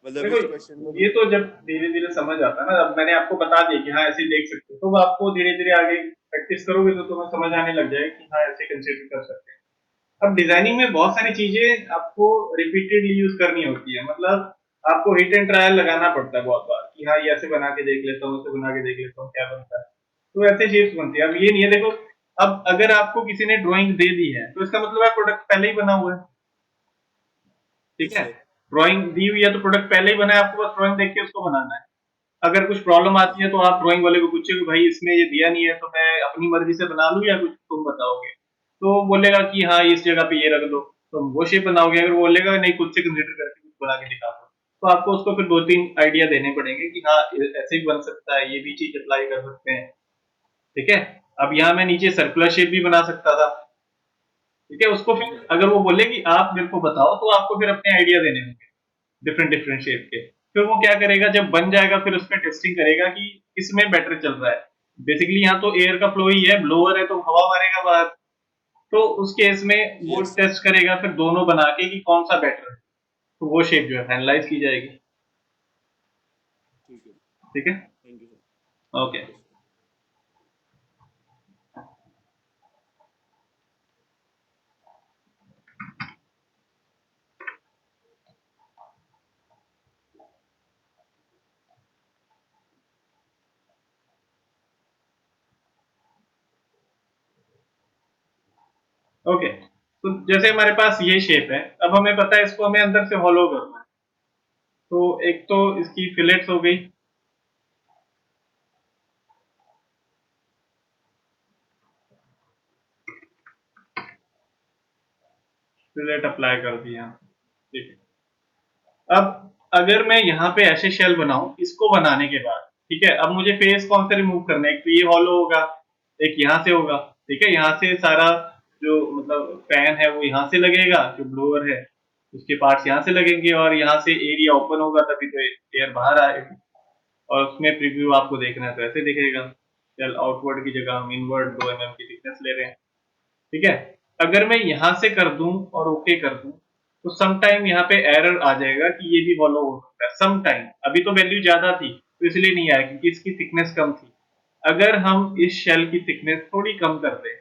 मतलब देखो इस क्वेश्चन में ये तो जब धीरे धीरे समझ आता है ना, अब मैंने आपको बता दिया कि हाँ ऐसे देख सकते हो, तो आपको धीरे धीरे आगे प्रैक्टिस करोगे तो तुम्हें समझ आने लग जाएगा कि हाँ ऐसे कंसिडर कर सकते हैं। अब डिजाइनिंग में बहुत सारी चीजें आपको रिपीटेडली यूज करनी होती है, मतलब आपको हिट एंड ट्रायल लगाना पड़ता है बहुत बार कि हाँ ये ऐसे बना के देख लेता हूँ, ऐसे बना के देख लेता हूँ क्या बनता है। तो ऐसे शेप्स बनती है। अब ये नहीं है, देखो अब अगर आपको किसी ने ड्राइंग दे दी है तो इसका मतलब है प्रोडक्ट पहले ही बना हुआ है। ठीक यस है, सर ड्राइंग दी हुई है तो प्रोडक्ट पहले ही बना है, आपको बस ड्राइंग देख के उसको बनाना है। अगर कुछ प्रॉब्लम आती है तो आप ड्राइंग वाले को पूछोगे भाई इसमें ये दिया नहीं है तो मैं अपनी मर्जी से बना लूं या कुछ तुम बताओगे, तो बोलेगा कि हाँ इस जगह पे ये रख दो, तो वो शेप बनाओगे। अगर वो बोलेगा नहीं खुद से कंसीडर करके कुछ बना के दिखा दो, तो आपको उसको फिर दो तीन आइडिया देने पड़ेंगे कि हाँ ऐसे भी बन सकता है, ये भी चीज अप्लाई कर सकते हैं। ठीक है, अब यहाँ मैं नीचे सर्कुलर शेप भी बना सकता था। ठीक है, उसको हाँ फिर जी अगर वो बोले कि आप मेरे को बताओ तो आपको फिर अपने आइडिया देने होंगे डिफरेंट डिफरेंट शेप के। फिर वो क्या करेगा, जब बन जाएगा फिर उसमें टेस्टिंग करेगा कि किसमें बेटर चल रहा है। बेसिकली यहाँ तो एयर का फ्लो ही है, ब्लोअर है तो हवा मारेगा बाहर, तो उस केस में वो यस टेस्ट करेगा फिर दोनों बना के कि कौन सा बेटर है, तो वो शेप जो है फाइनलाइज की जाएगी। ठीक है ठीक है, thank you sir okay. Yes okay, तो जैसे हमारे पास ये शेप है, अब हमें पता है इसको हमें अंदर से हॉलो करना है। तो एक तो इसकी फिलेट्स हो गई, फिलेट अप्लाई कर दिया। ठीक है, अब अगर मैं यहाँ पे ऐसे शेल बनाऊं इसको बनाने के बाद, ठीक है, अब मुझे फेस कौन से रिमूव करना है, एक तो ये हॉलो होगा, एक यहाँ से होगा। ठीक है, यहाँ से सारा जो मतलब फैन है वो यहाँ से लगेगा, जो ब्लोअर है उसके पार्ट्स यहाँ से लगेंगे, और यहाँ से एरिया ओपन होगा तभी तो एयर बाहर आएगी। और उसमें प्रीव्यू आपको देखना है तो ऐसे दिखेगा। चल आउटवर्ड की जगह हम इनवर्ड 2 mm की थिकनेस ले रहे हैं। ठीक है, अगर मैं यहाँ से कर दूं और ओके कर दूं तो सम टाइम यहाँ पे एरर आ जाएगा कि ये भी फॉलो हो सकता है सम टाइम। अभी तो वैल्यू ज्यादा थी तो इसलिए नहीं आया क्योंकि इसकी थिकनेस कम थी। अगर हम इस शेल की थिकनेस थोड़ी कम कर दें,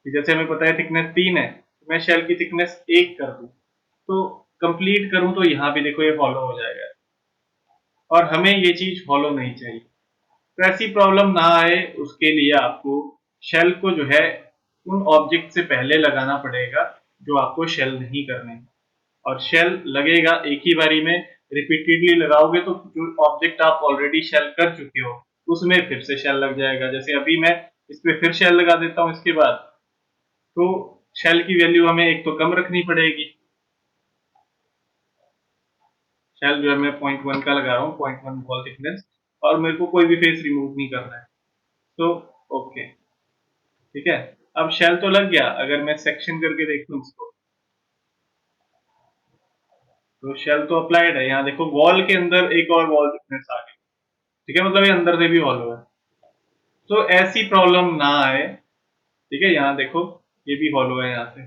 कि जैसे हमें पता है थिकनेस 3 है, तो मैं शेल की थिकनेस 1 कर दूं तो कंप्लीट करूं तो यहाँ भी देखो ये फॉलो हो जाएगा, और हमें ये चीज फॉलो नहीं चाहिए। तो ऐसी प्रॉब्लम ना आए उसके लिए आपको शेल को जो है उन ऑब्जेक्ट से पहले लगाना पड़ेगा जो आपको शेल नहीं करने हैं। और शेल लगेगा एक ही बारी में, रिपीटेडली लगाओगे तो जो ऑब्जेक्ट आप ऑलरेडी शेल कर चुके हो उसमें फिर से शेल लग जाएगा। जैसे अभी मैं इस पे फिर शेल लगा देता हूँ इसके बाद, तो शेल की वैल्यू हमें एक तो कम रखनी पड़ेगी। शेल जो है मैं 0.1 का लगा रहा हूँ, 0.1 वॉल थिकनेस, और मेरे को कोई भी फेस रिमूव नहीं करना है। तो ओके, ठीक है। अब शेल तो लग गया। अगर मैं सेक्शन करके देखूं इसको, तो शेल तो अप्लाइड है। यहाँ देखो वॉल के अंदर एक और वॉल थिकनेस आ गई, ठीक है, मतलब ये अंदर से भी हॉलो है। तो ऐसी प्रॉब्लम ना आए, ठीक है। यहाँ देखो ये भी हॉलो है यहाँ से,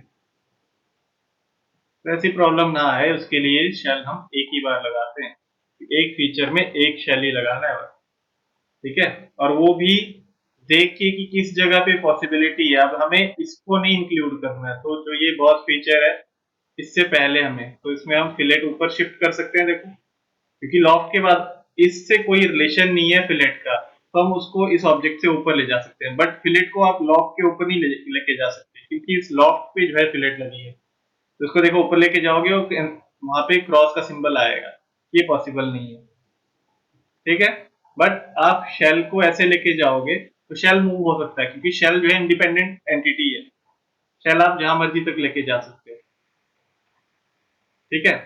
तो ऐसी प्रॉब्लम ना आए उसके लिए शेल हम एक ही बार लगाते हैं। एक फीचर में एक शेल ही लगाना है बस, ठीक है। और वो भी देख के कि किस जगह पे पॉसिबिलिटी है। अब हमें इसको नहीं इंक्लूड करना है, तो जो ये बॉस फीचर है इससे पहले हमें, तो इसमें हम फिलेट ऊपर शिफ्ट कर सकते हैं, देखो, क्योंकि लॉफ्ट के बाद इससे कोई रिलेशन नहीं है फिलेट का, तो हम उसको इस ऑब्जेक्ट से ऊपर ले जा सकते हैं। बट फिलेट को आप लॉफ्ट के ऊपर नहीं लेके जा सकते, क्योंकि इस लॉफ्ट पे जो है फिलेट लगी है। तो उसको देखो ऊपर लेके जाओगे और वहां पे क्रॉस का सिंबल आएगा, ये पॉसिबल नहीं है, ठीक है। बट आप शेल को ऐसे लेके जाओगे तो शेल मूव हो सकता है, क्योंकि शेल जो है इंडिपेंडेंट एंटिटी है। शेल आप जहां मर्जी तक लेके जा सकते हो, ठीक है।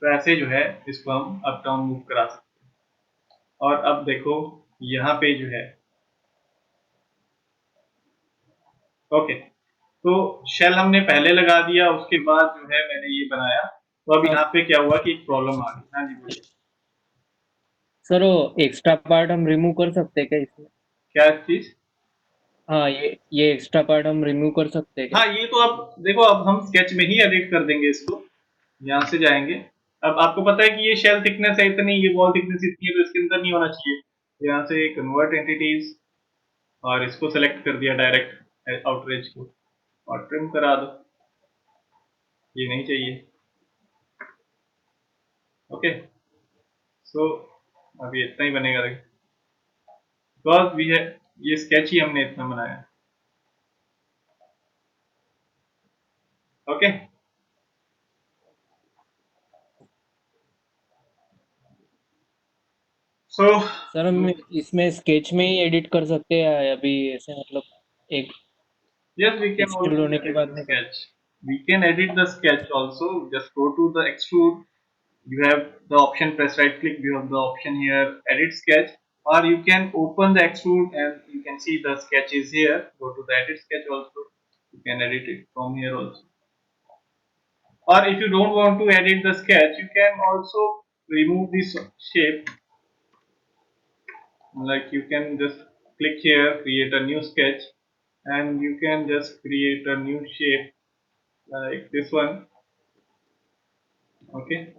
तो ऐसे जो है इसको हम अप डाउन मूव करा सकते हैं। और अब देखो यहाँ पे जो है, ओके, तो शेल हमने पहले लगा दिया, उसके बाद जो है मैंने ये बनाया। तो अब हाँ। यहाँ पे क्या हुआ कि एक प्रॉब्लम आ गई। हाँ जी बोलिए। सर वो एक्स्ट्रा पार्ट हम रिमूव कर सकते हैं क्या इसमें? क्या चीज? हाँ, ये एक्स्ट्रा पार्ट हम रिमूव कर सकते हैं क्या? हाँ, ये तो आप देखो, अब हम स्केच में ही एडिट कर देंगे इसको। यहाँ से जाएंगे। अब आपको पता है कि ये शेल थिकनेस है इतनी, ये वॉल थिकनेस इतनी है, तो इसके अंदर नहीं होना चाहिए। यहाँ से कन्वर्ट एंटिटीज, और इसको सेलेक्ट कर दिया डायरेक्ट आउटर एज को, और ट्रिम करा दो, ये नहीं चाहिए। ओके, सो अभी इतना ही बनेगा, बिकॉज वी है, ये स्केच ही हमने इतना बनाया। ओके, सो सर हम इसमें स्केच में ही एडिट कर सकते हैं अभी ऐसे, मतलब एक yes, we can extrude also होने के edit बाद the में कर। sketch. We can edit the sketch also. Just go to the extrude. You have the option, press right click, you have the option here, edit sketch, or you can open the extrude and you can see the sketch is here. Go to the edit sketch also, you can edit it from here also. Or if you don't want to edit the sketch, you can also remove this shape. Like you can just click here, create a new sketch, and you can just create a new shape like this one. Okay,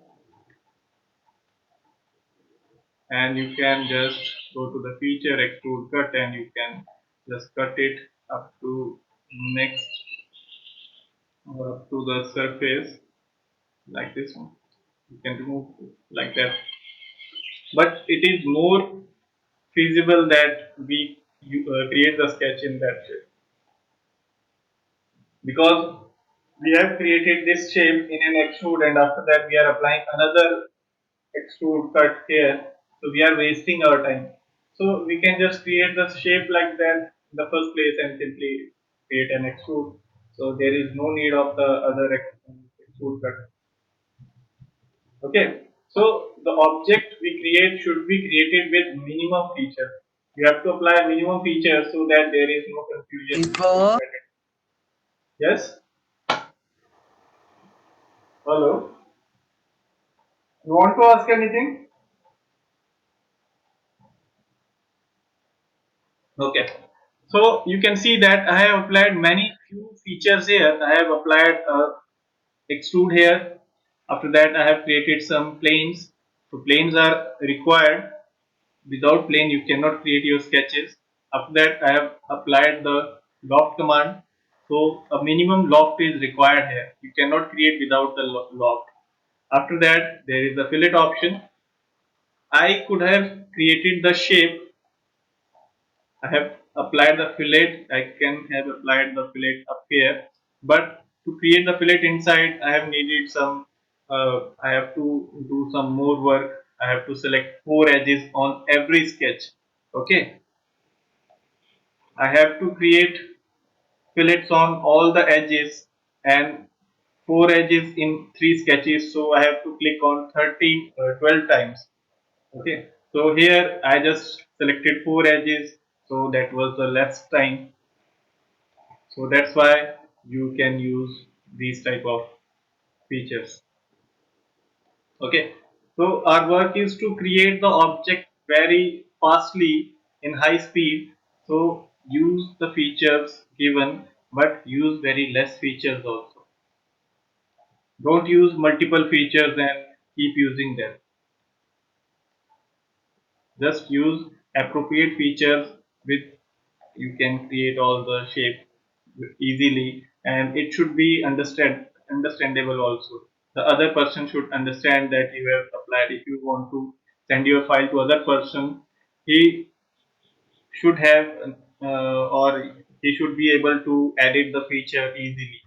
and you can just go to the feature, extrude cut, and you can just cut it up to next, or up to the surface like this one. You can remove like that, but it is more feasible that we create the sketch in that shape, because we have created this shape in an extrude, and after that we are applying another extrude cut here, so we are wasting our time. So we can just create the shape like that in the first place and simply create an extrude. So there is no need of the other extrude cut. Okay, so the object we create should be created with minimum feature. You have to apply minimum feature so that there is no confusion. Yes. Hello. You want to ask anything? Okay. So you can see that I have applied many few features here. I have applied extrude here. After that, I have created some planes. So planes are required. Without plane, you cannot create your sketches. After that, I have applied the loft command. So a minimum loft is required here. You cannot create without the loft. After that, there is the fillet option. I could have created the shape. I have apply the fillet, I can have applied the fillet up here, but to create the fillet inside, I have needed some, I have to do some more work. I have to select 4 edges on every sketch. Okay, I have to create fillets on all the edges and 4 edges in 3 sketches, so I have to click on 12 times. Okay, so here I just selected 4 edges, so that was the less time. So that's why you can use these type of features. Okay, so our work is to create the object very fastly in high speed. So use the features given, but use very less features also. Don't use multiple features and keep using them. Just use appropriate features with, you can create all the shape easily, and it should be understandable also. The other person should understand that you have applied. If you want to send your file to other person, he should have or he should be able to edit the feature easily.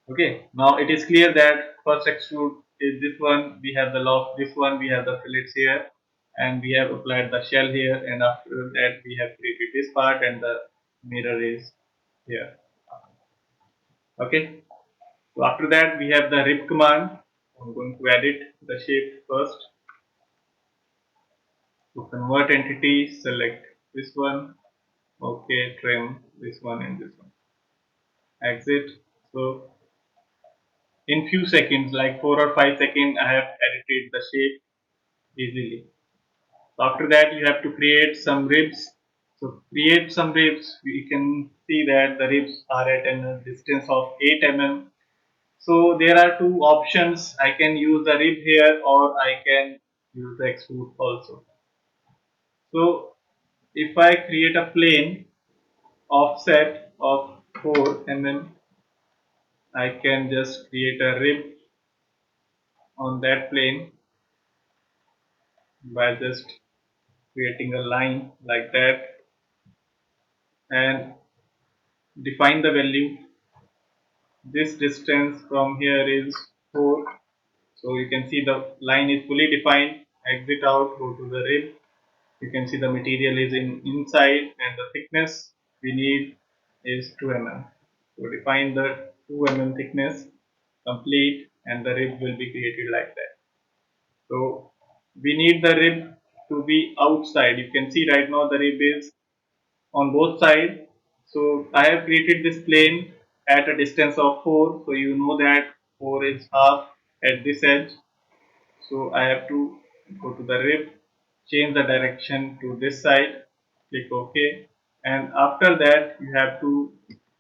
Okay, now it is clear that first extrude is this one, we have the loft, this one we have the fillets here, and we have applied the shell here, and after that we have created this part and the mirror is here. Okay, so after that we have the rib command. I'm going to edit the shape first. To convert entity, select this one. Okay, trim this one and this one. Exit. So in few seconds, like 4 or 5 seconds, I have edited the shape easily. So after that, you have to create some ribs. So create some ribs. We can see that the ribs are at a distance of 8 mm. So there are two options. I can use the rib here, or I can use the extrude also. So if I create a plane offset of 4 mm, I can just create a rib on that plane by just creating a line like that and define the value. This distance from here is 4, so you can see the line is fully defined. Exit out, go to the rib. You can see the material is in inside and the thickness we need is 2 mm. So define the 2 mm thickness, complete, and the rib will be created like that. So we need the rib to be outside. You can see right now the rib is on both sides. So I have created this plane at a distance of 4. So you know that 4 is half at this edge. So I have to go to the rib, change the direction to this side, click OK, and after that you have to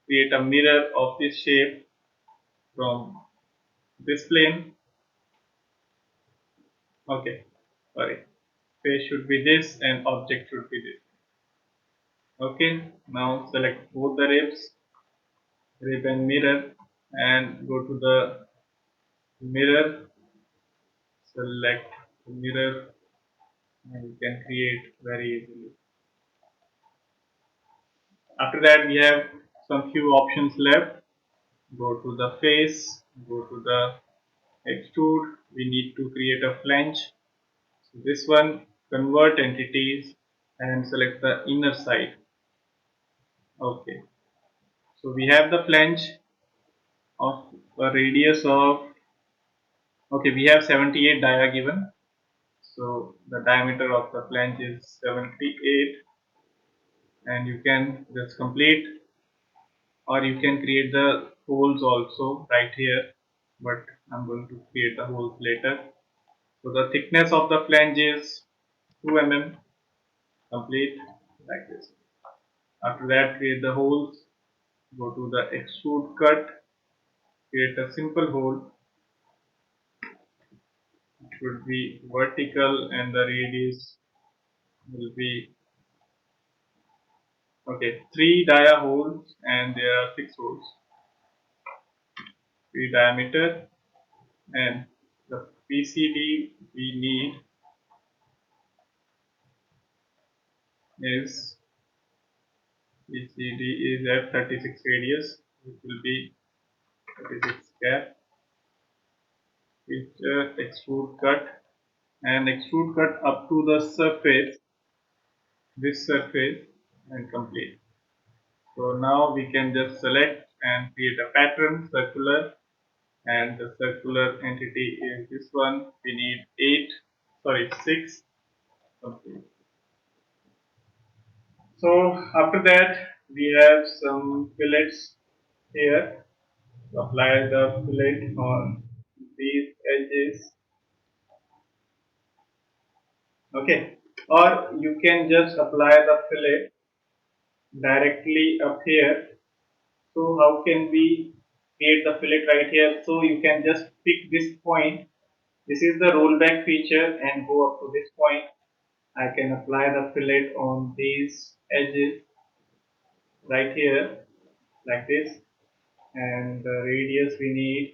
create a mirror of this shape from this plane. Okay, sorry, face should be this and object should be this. Okay, now select both the ribs, rib and mirror, and go to the mirror, select the mirror, and you can create very easily. After that we have some few options left. Go to the face, go to the extrude, we need to create a flange. So this one, convert entities and select the inner side. Okay, so we have the flange of a radius of, okay, we have 78 dia given. So the diameter of the flange is 78, and you can just complete, or you can create the holes also right here, but I'm going to create the holes later. So the thickness of the flange is 2 mm, complete like this. After that, create the holes, go to the extrude cut, create a simple hole. It should be vertical and the radius will be, okay, 3 dia holes and there are 6 holes. 3 diameter, and the PCD we need is BCD is at 36 radius, it will be 36 cap. Feature extrude cut, and extrude cut up to the surface, this surface, and complete. So now we can just select and create a pattern circular, and the circular entity is this one. We need 6 complete. So after that we have some fillets here. Apply the fillet on these edges. Okay, or you can just apply the fillet directly up here. So how can we create the fillet right here? So you can just pick this point. This is the rollback feature, and go up to this point. I can apply the fillet on these edges right here like this, and the radius we need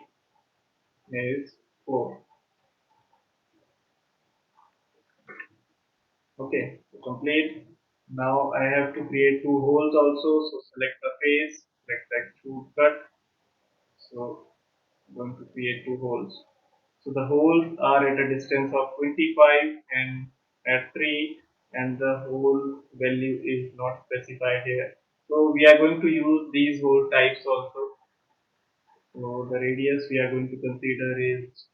is 4. Okay, so complete. Now I have to create 2 holes also. So select the face, select the extrude cut. So I'm going to create 2 holes. So the holes are at a distance of 25 and at 3, and the hole value is not specified here. So we are going to use these hole types also. So the radius we are going to consider is,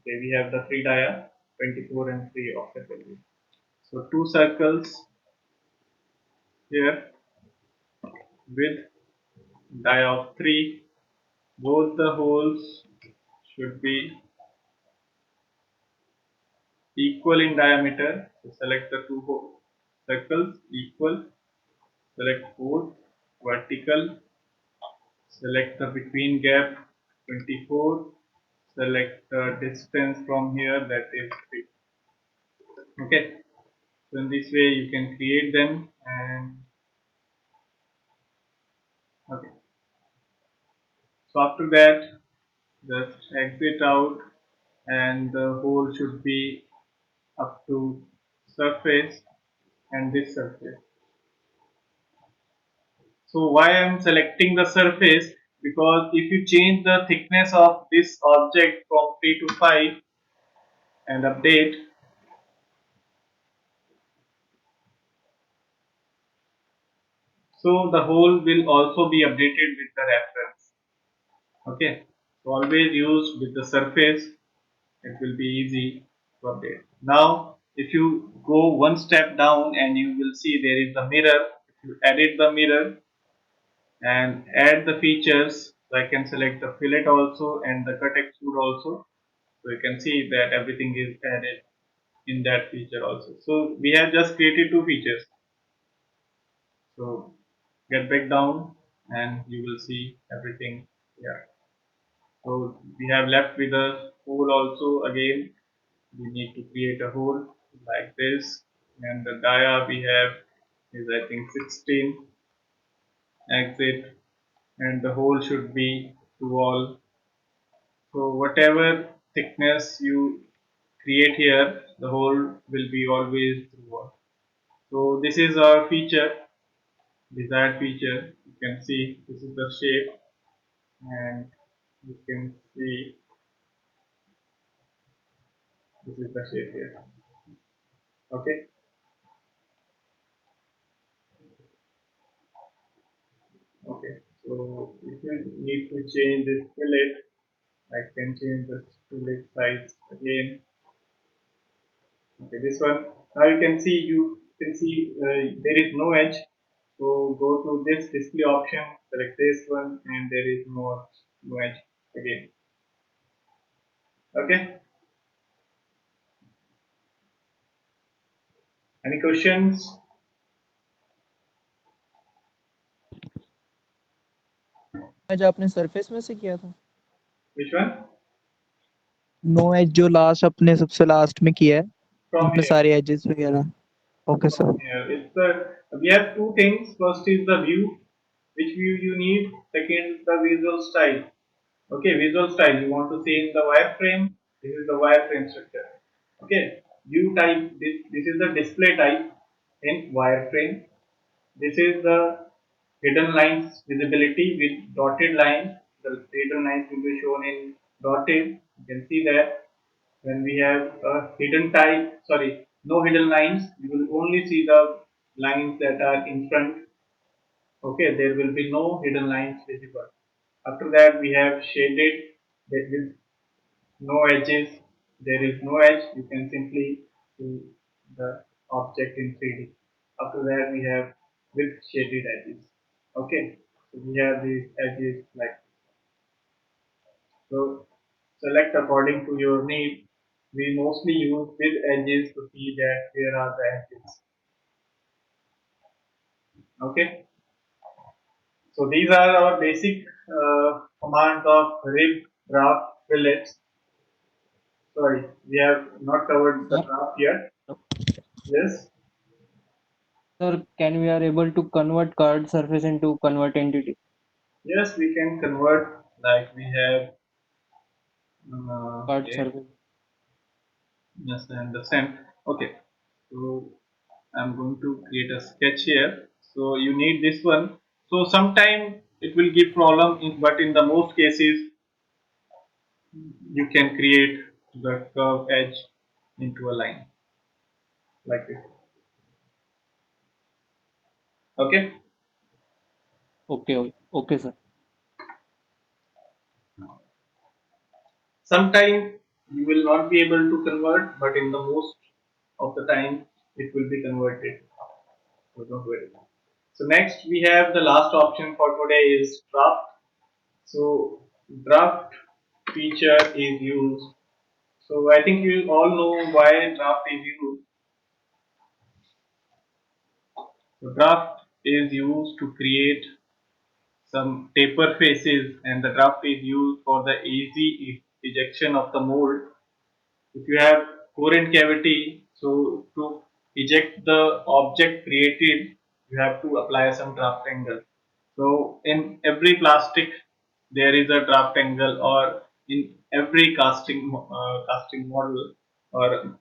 okay, we have the 3 dia, 24 and 3 offset value. So 2 circles here with dia of 3. Both the holes should be equal in diameter. So select the 2 circles equal. Select both vertical. Select the between gap 24. Select the distance from here, that is 3. Okay. So in this way you can create them, and okay. So after that just exit out, and the hole should be up to surface and this surface. So why I am selecting the surface? Because if you change the thickness of this object from 3 to 5 and update, so the hole will also be updated with the reference. Okay, so always use with the surface, it will be easy to update. Now if you go one step down, and you will see there is a mirror. If you edit the mirror and add the features, so I can select the fillet also and the cut extrude also. So you can see that everything is added in that feature also. So we have just created 2 features. So get back down, and you will see everything here. So we have left with a hole also. Again we need to create a hole like this, and the dia we have is, I think, 16. Exit, and the hole should be to wall. So whatever thickness you create here, the hole will be always through wall. So this is our feature, desired feature. You can see this is the shape, and you can see this is the shape here. Okay. Okay. So if you need to change this fillet, I can change the fillet size again. Okay, this one. Now you can see there is no edge. So go to this display option, select this one, and there is no edge again. Okay. Any questions? As आपने surface में से किया था Which one? No as जो last अपने सबसे last में किया है From उसमें here. सारे एजेस वगैरह okay sir Here. It's the we have 2 things. First is the view, which view you need. Second, the visual style. Okay, visual style. You want to see in the wireframe. This is the wireframe structure. Okay, view type. This is the display type in wireframe. This is the hidden lines visibility with dotted lines. The hidden lines will be shown in dotted. You can see that when we have a hidden type, sorry, no hidden lines, you will only see the lines that are in front. Okay, there will be no hidden lines visible. After that, we have shaded that with no edges. There is no edge. You can simply see the object in 3D. After that, we have with shaded edges. Okay, so we have these edges like so. Select according to your need. We mostly use with edges to see that where are the edges. Okay, so these are our basic commands of rib, draft, fillets. Sorry, we have not covered the Sir, draft yet. Yes, sir, can we are able to convert card surface into convert entity? yes, we can convert like we have. Card Okay, surface. yes, I understand. Okay, so I'm going to create a sketch here. So you need this one. So sometime it will give problem, but in the most cases you can create the curve edge into a line like this. Okay. Okay, okay, okay, sir. Sometime you will not be able to convert, but in the most of the time it will be converted. So don't worry. So next we have the last option for today is draft. So draft feature is used. So I think you all know why draft is used. So draft is used to create some taper faces, and the draft is used for the easy ejection of the mold. If you have core cavity, so to eject the object created, you have to apply some draft angle. So in every plastic, there is a draft angle, or in every casting model or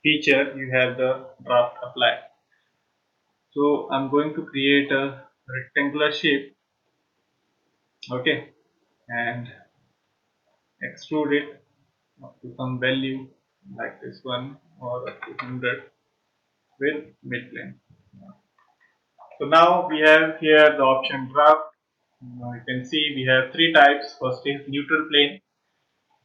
feature, you have the draft applied. So I'm going to create a rectangular shape, okay, and extrude it up to some value like this one or up to 100 with midplane. So now we have here the option draft. Now you can see we have three types. First is neutral plane.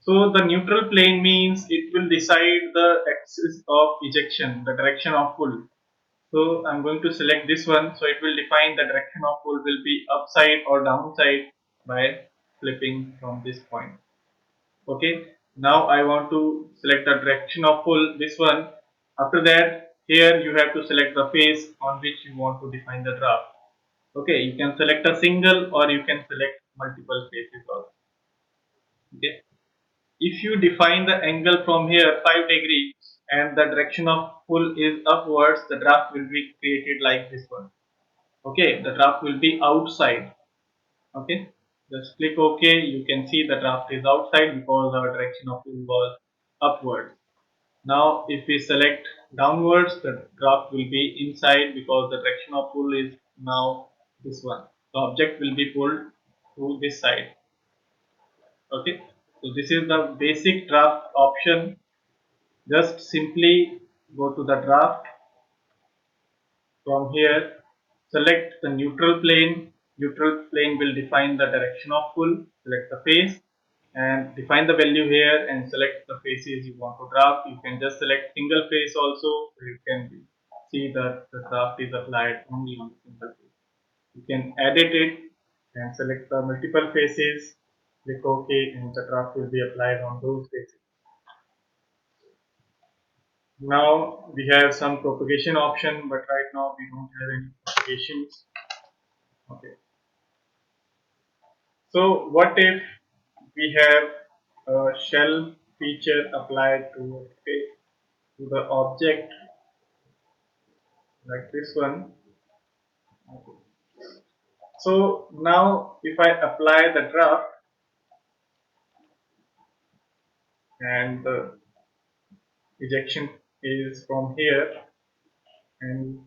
So the neutral plane means it will decide the axis of ejection, the direction of pull. So I'm going to select this one. So it will define the direction of pull will be upside or downside by flipping from this point. Okay, now I want to select the direction of pull, this one. After that, here you have to select the face on which you want to define the draft. Okay, you can select a single or you can select multiple faces also. Okay, if you define the angle from here 5 degrees and the direction of pull is upwards, the draft will be created like this one. Okay, the draft will be outside. Okay, just click OK. You can see the draft is outside because our direction of pull was upward. Now if we select downwards, the draft will be inside because the direction of pull is now this one. The object will be pulled to this side. Okay, so this is the basic draft option. Just simply go to the draft. From here, select the neutral plane. Neutral plane will define the direction of pull. Select the face and define the value here and select the faces you want to draft. You can just select single face also. So you can see that the draft is applied only on the single face. You can edit it and select the multiple faces. Click OK and the draft will be applied on those faces. Now we have some propagation option, but right now we don't have any propagations. Okay. So what if we have a shell feature applied to the object like this one? Okay. So now if I apply the draft and the ejection is from here, and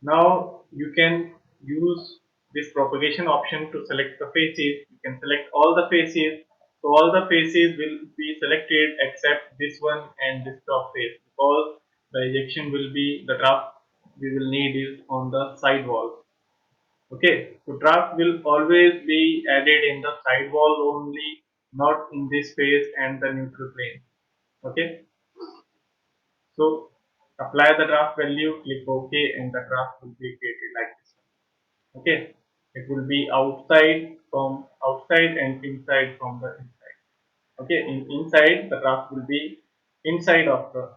now you can use this propagation option to select the faces. You can select all the faces. So all the faces will be selected except this one and this top face, because the ejection will be, the draft we will need is on the side wall. Okay, so draft will always be added in the side wall only, not in this face and the neutral plane. Okay, so apply the draft value, click OK, and the draft will be created like this. Okay, it will be outside from outside and inside from the inside. Okay, inside the draft will be inside of the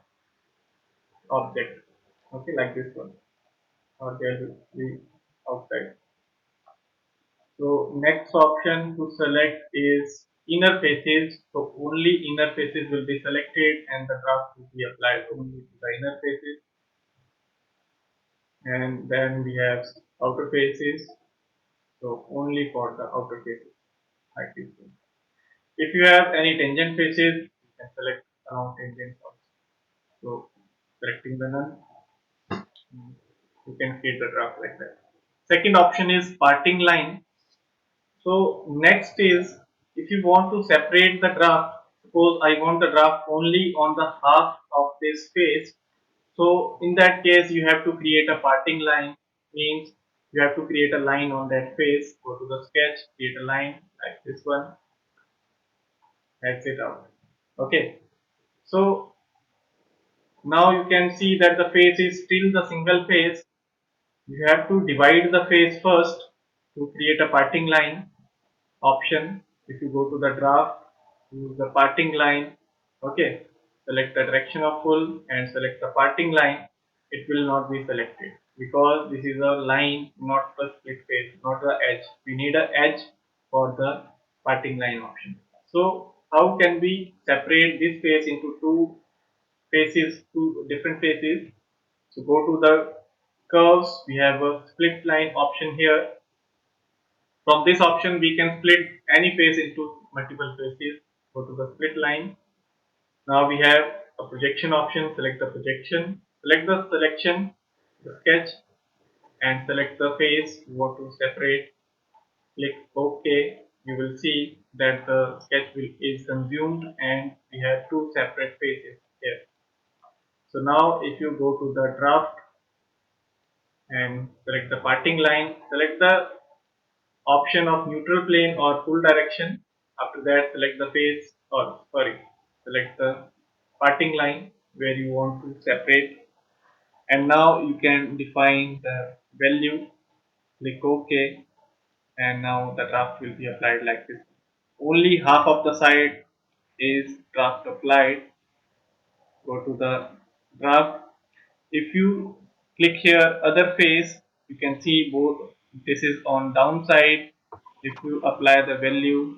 object. Okay, like this one, or there will be outside. So next option to select is inner faces. So only inner faces will be selected and the draft will be applied only to the inner faces. And then we have outer faces. So only for the outer faces, like this one. If you have any tangent faces, you can select around tangents also. So selecting the none, you can create the draft like that. Second option is parting line. So next is, if you want to separate the draft, suppose I want the draft only on the half of this face. So in that case you have to create a parting line, means you have to create a line on that face, go to the sketch, create a line like this one, exit out. Okay, so now you can see that the face is still the single face. You have to divide the face first to create a parting line option. If you go to the draft, use the parting line. Okay, select the direction of pull and select the parting line. It will not be selected because this is a line, not the split face, not the edge. We need an edge for the parting line option. So how can we separate this face into two faces, two different faces? So go to the curves. We have a split line option here. From this option, we can split any face into multiple faces. Go to the split line. Now we have a projection option. Select the projection. Select the selection, the sketch, and select the face you want to separate. Click OK. You will see that the sketch is consumed and we have two separate faces here. So now if you go to the draft and select the parting line, select the option of neutral plane or full direction. After that, select the face, or sorry, select the parting line where you want to separate, and now you can define the value. Click OK, and now the draft will be applied like this. Only half of the side is draft applied. Go to the draft. If you click here other face, you can see both, this is on downside. If you apply the value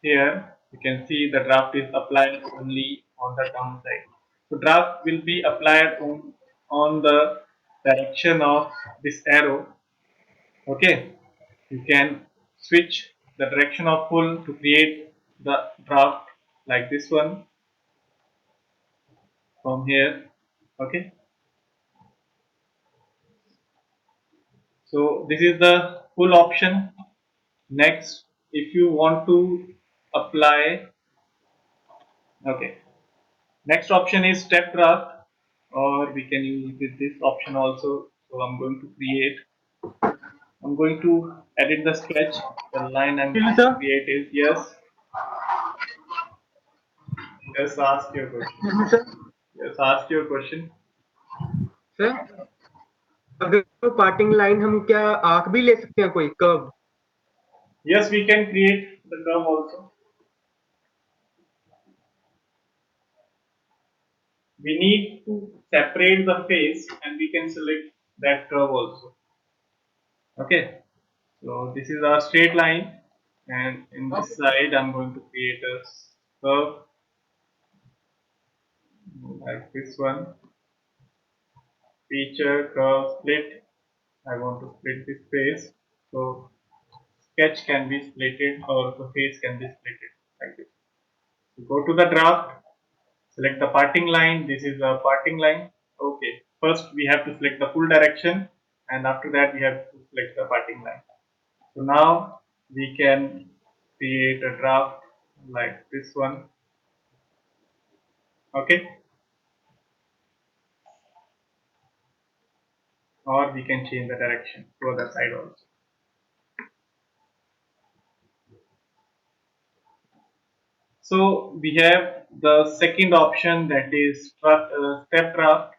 here, you can see the draft is applied only on the downside. So draft will be applied on the direction of this arrow. Okay, you can switch the direction of pull to create the draft like this one from here. Okay, so this is the pull option. Next, if you want to apply, okay, next option is step draft, or we can use this option also. So I'm going to edit the sketch. The line I'm going to create is yes. Yes, ask your question. sir. Yes, ask your question. Sir अगर वो parting line हम क्या arc भी ले सकते हैं कोई curve? Yes, we can create the curve also. We need to separate the face and we can select that curve also. Okay, so this is our straight line, and in this side I'm going to create a curve like this one. Feature, curve, split. I want to split this face, so sketch can be splitted or the face can be splitted like this. So go to the draft, select the parting line. This is the parting line. Okay, first we have to select the full direction. and after that we have to select the parting line. So now we can create a draft like this one. Okay, or we can change the direction to other side also. So we have the second option, that is step draft.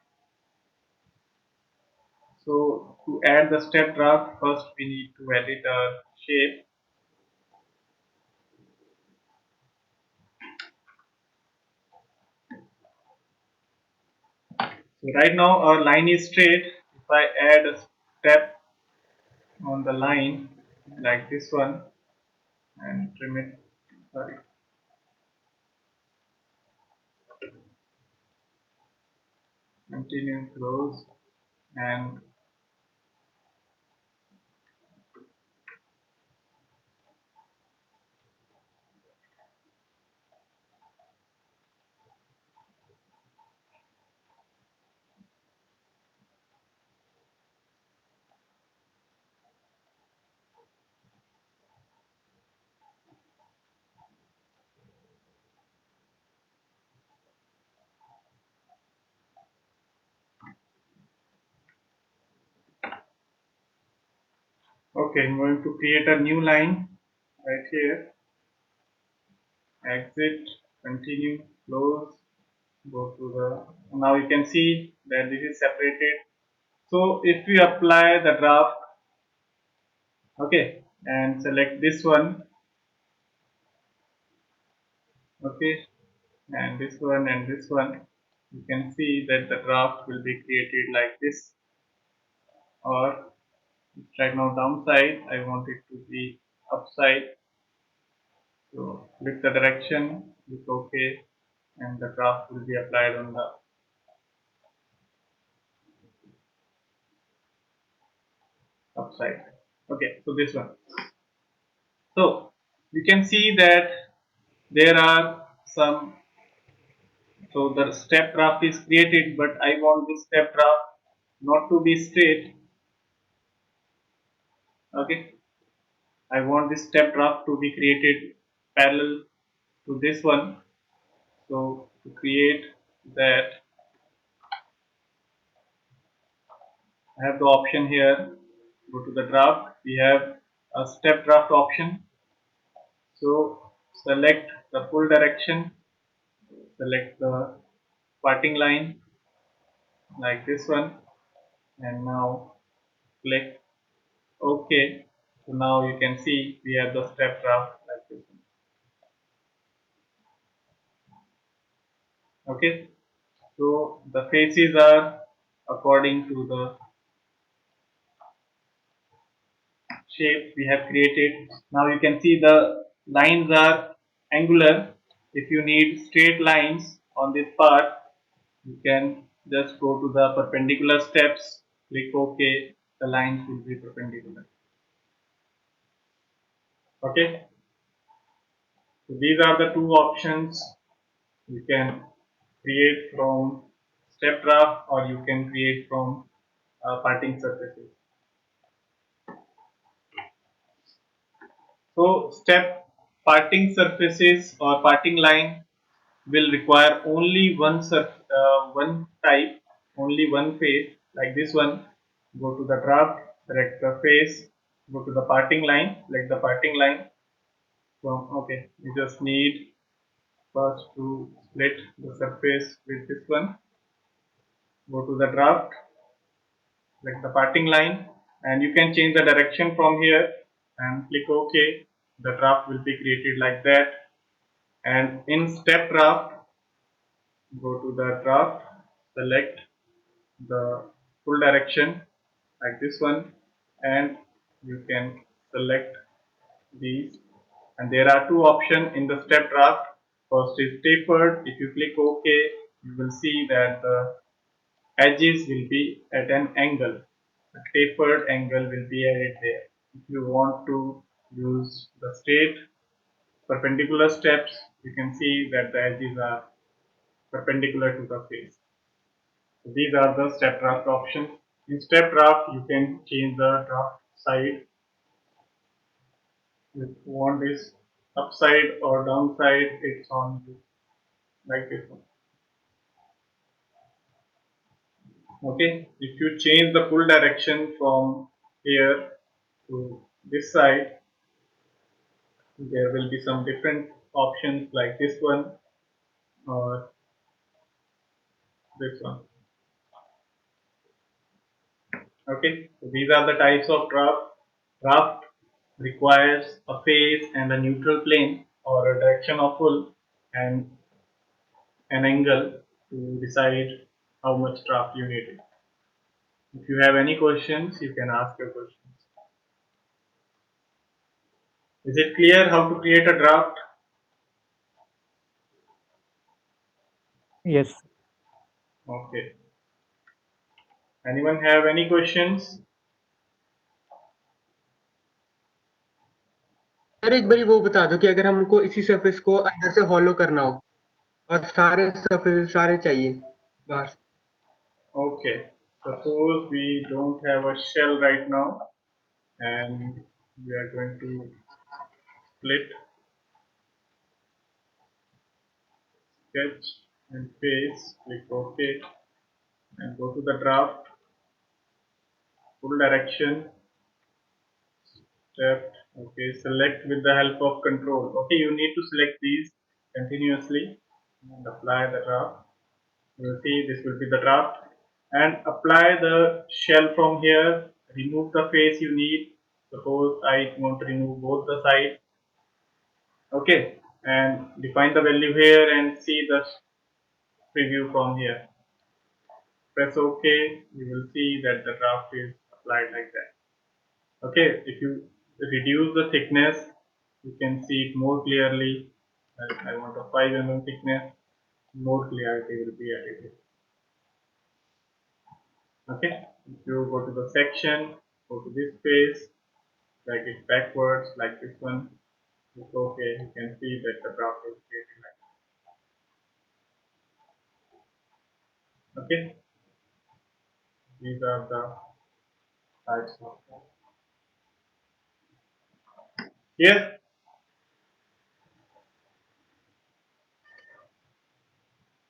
So to add the step draft, first we need to edit our shape. So right now our line is straight. If I add a step on the line like this one and trim it, sorry, continue, close, and okay, I'm going to create a new line right here. Exit, continue, close, go to the, now you can see that this is separated. So if we apply the draft, okay, and select this one, okay, and this one and this one, you can see that the draft will be created like this. Or right now downside, I want it to be upside. So click the direction, click OK, and the draft will be applied on the upside. Okay, so this one. So you can see that there are some, so the step draft is created, but I want this step draft not to be straight. Okay, I want this step draft to be created parallel to this one. So to create that, I have the option here. Go to the draft. We have a step draft option. So select the full direction, select the parting line like this one, and now click OK. So now you can see we have the step draft like this one. Okay. So the faces are according to the shape we have created. Now you can see the lines are angular. If you need straight lines on this part, you can just go to the perpendicular steps, click OK, the lines will be perpendicular. Okay, so these are the two options. You can create from step draft or you can create from parting surfaces. So step parting surfaces or parting line will require only one type, only one face like this one. Go to the draft, select the face, go to the parting line, select the parting line. So okay, you just need first to split the surface with this one. Go to the draft, select the parting line, and you can change the direction from here and click OK. The draft will be created like that. And in step draft, go to the draft, select the full direction like this one, and you can select these, and there are two options in the step draft. First is tapered. If you click OK, you will see that the edges will be at an angle. A tapered angle will be added there. If you want to use the straight perpendicular steps, you can see that the edges are perpendicular to the face. So these are the step draft options. In step draft, you can change the draft side. If you want this upside or downside, it's on you, like this one. Okay, if you change the pull direction from here to this side, there will be some different options like this one or this one. Okay, so these are the types of draft. Draft requires a phase and a neutral plane or a direction of pull and an angle to decide how much draft you need. If you have any questions, you can ask your questions. Is it clear how to create a draft? Yes. Okay. Anyone have any questions? Sir एक बारी वो बता दो कि अगर हमको इसी surface को अंदर से हॉलो करना हो और सारे सरफेस सारे चाहिए बाहर से। Okay. Suppose we don't have a shell right now and we are going to split, sketch and face, click OK and go to the draft, full direction, step, okay, select with the help of control. Okay, you need to select these continuously and apply the draft. You will see this will be the draft and apply the shell from here, remove the face you need. Suppose I want to remove both the sides. Okay, and define the value here and see the preview from here. Press OK, you will see that the draft is applied like that. Okay, if you reduce the thickness, you can see it more clearly. I want a 5 mm thickness, more clarity will be added. Okay, if you go to the section, go to this page, drag it backwards like this one. It's okay, you can see that the draft is created like that. Okay, these are the types of. Yes.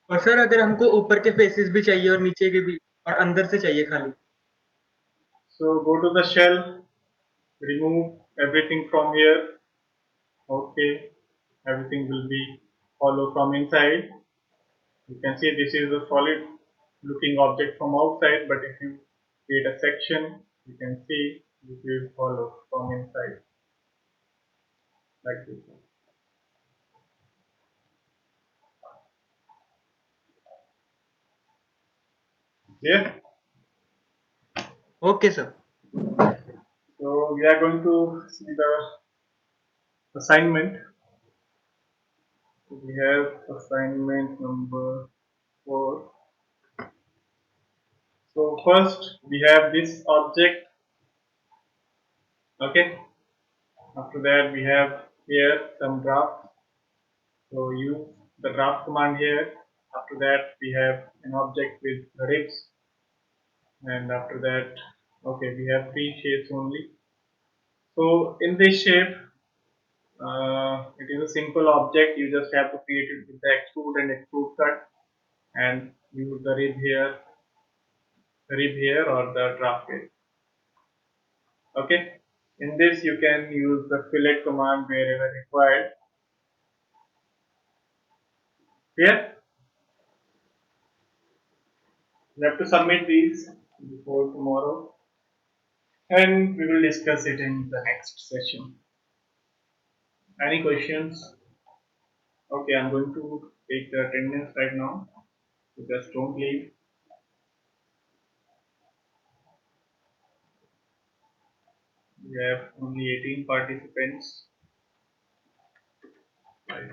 और sir अगर हमको ऊपर के faces भी चाहिए और नीचे के भी और अंदर से चाहिए खाली। So go to the shell, remove everything from here. Okay, everything will be hollow from inside. You can see this is a solid looking object from outside, but if you create a section, you can see this is hollow from inside, like this one. Yeah. Okay sir. So we are going to see the assignment. So we have assignment number 4. So first we have this object. Okay. After that we have here some drafts. So use the draft command here. After that we have an object with ribs, and after that, okay, we have 3 shapes only. So in this shape, it is a simple object. You just have to create it with the extrude and extrude cut, and use the rib here or the draft here. Okay. In this you can use the fillet command wherever required. Here you have to submit these before tomorrow, and we will discuss it in the next session. Any questions? Okay, I'm going to take the attendance right now. So just don't leave. We have only 18 participants. Right.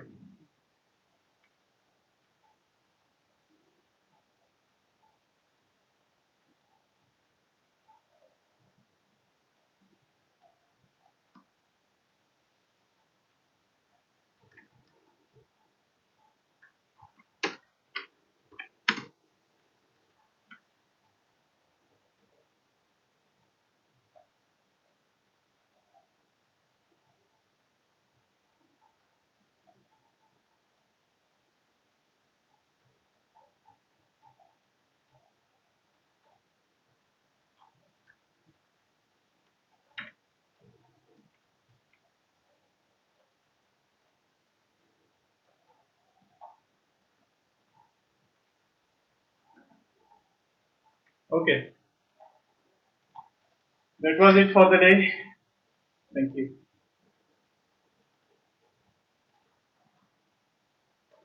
Okay, that was it for the day. Thank you.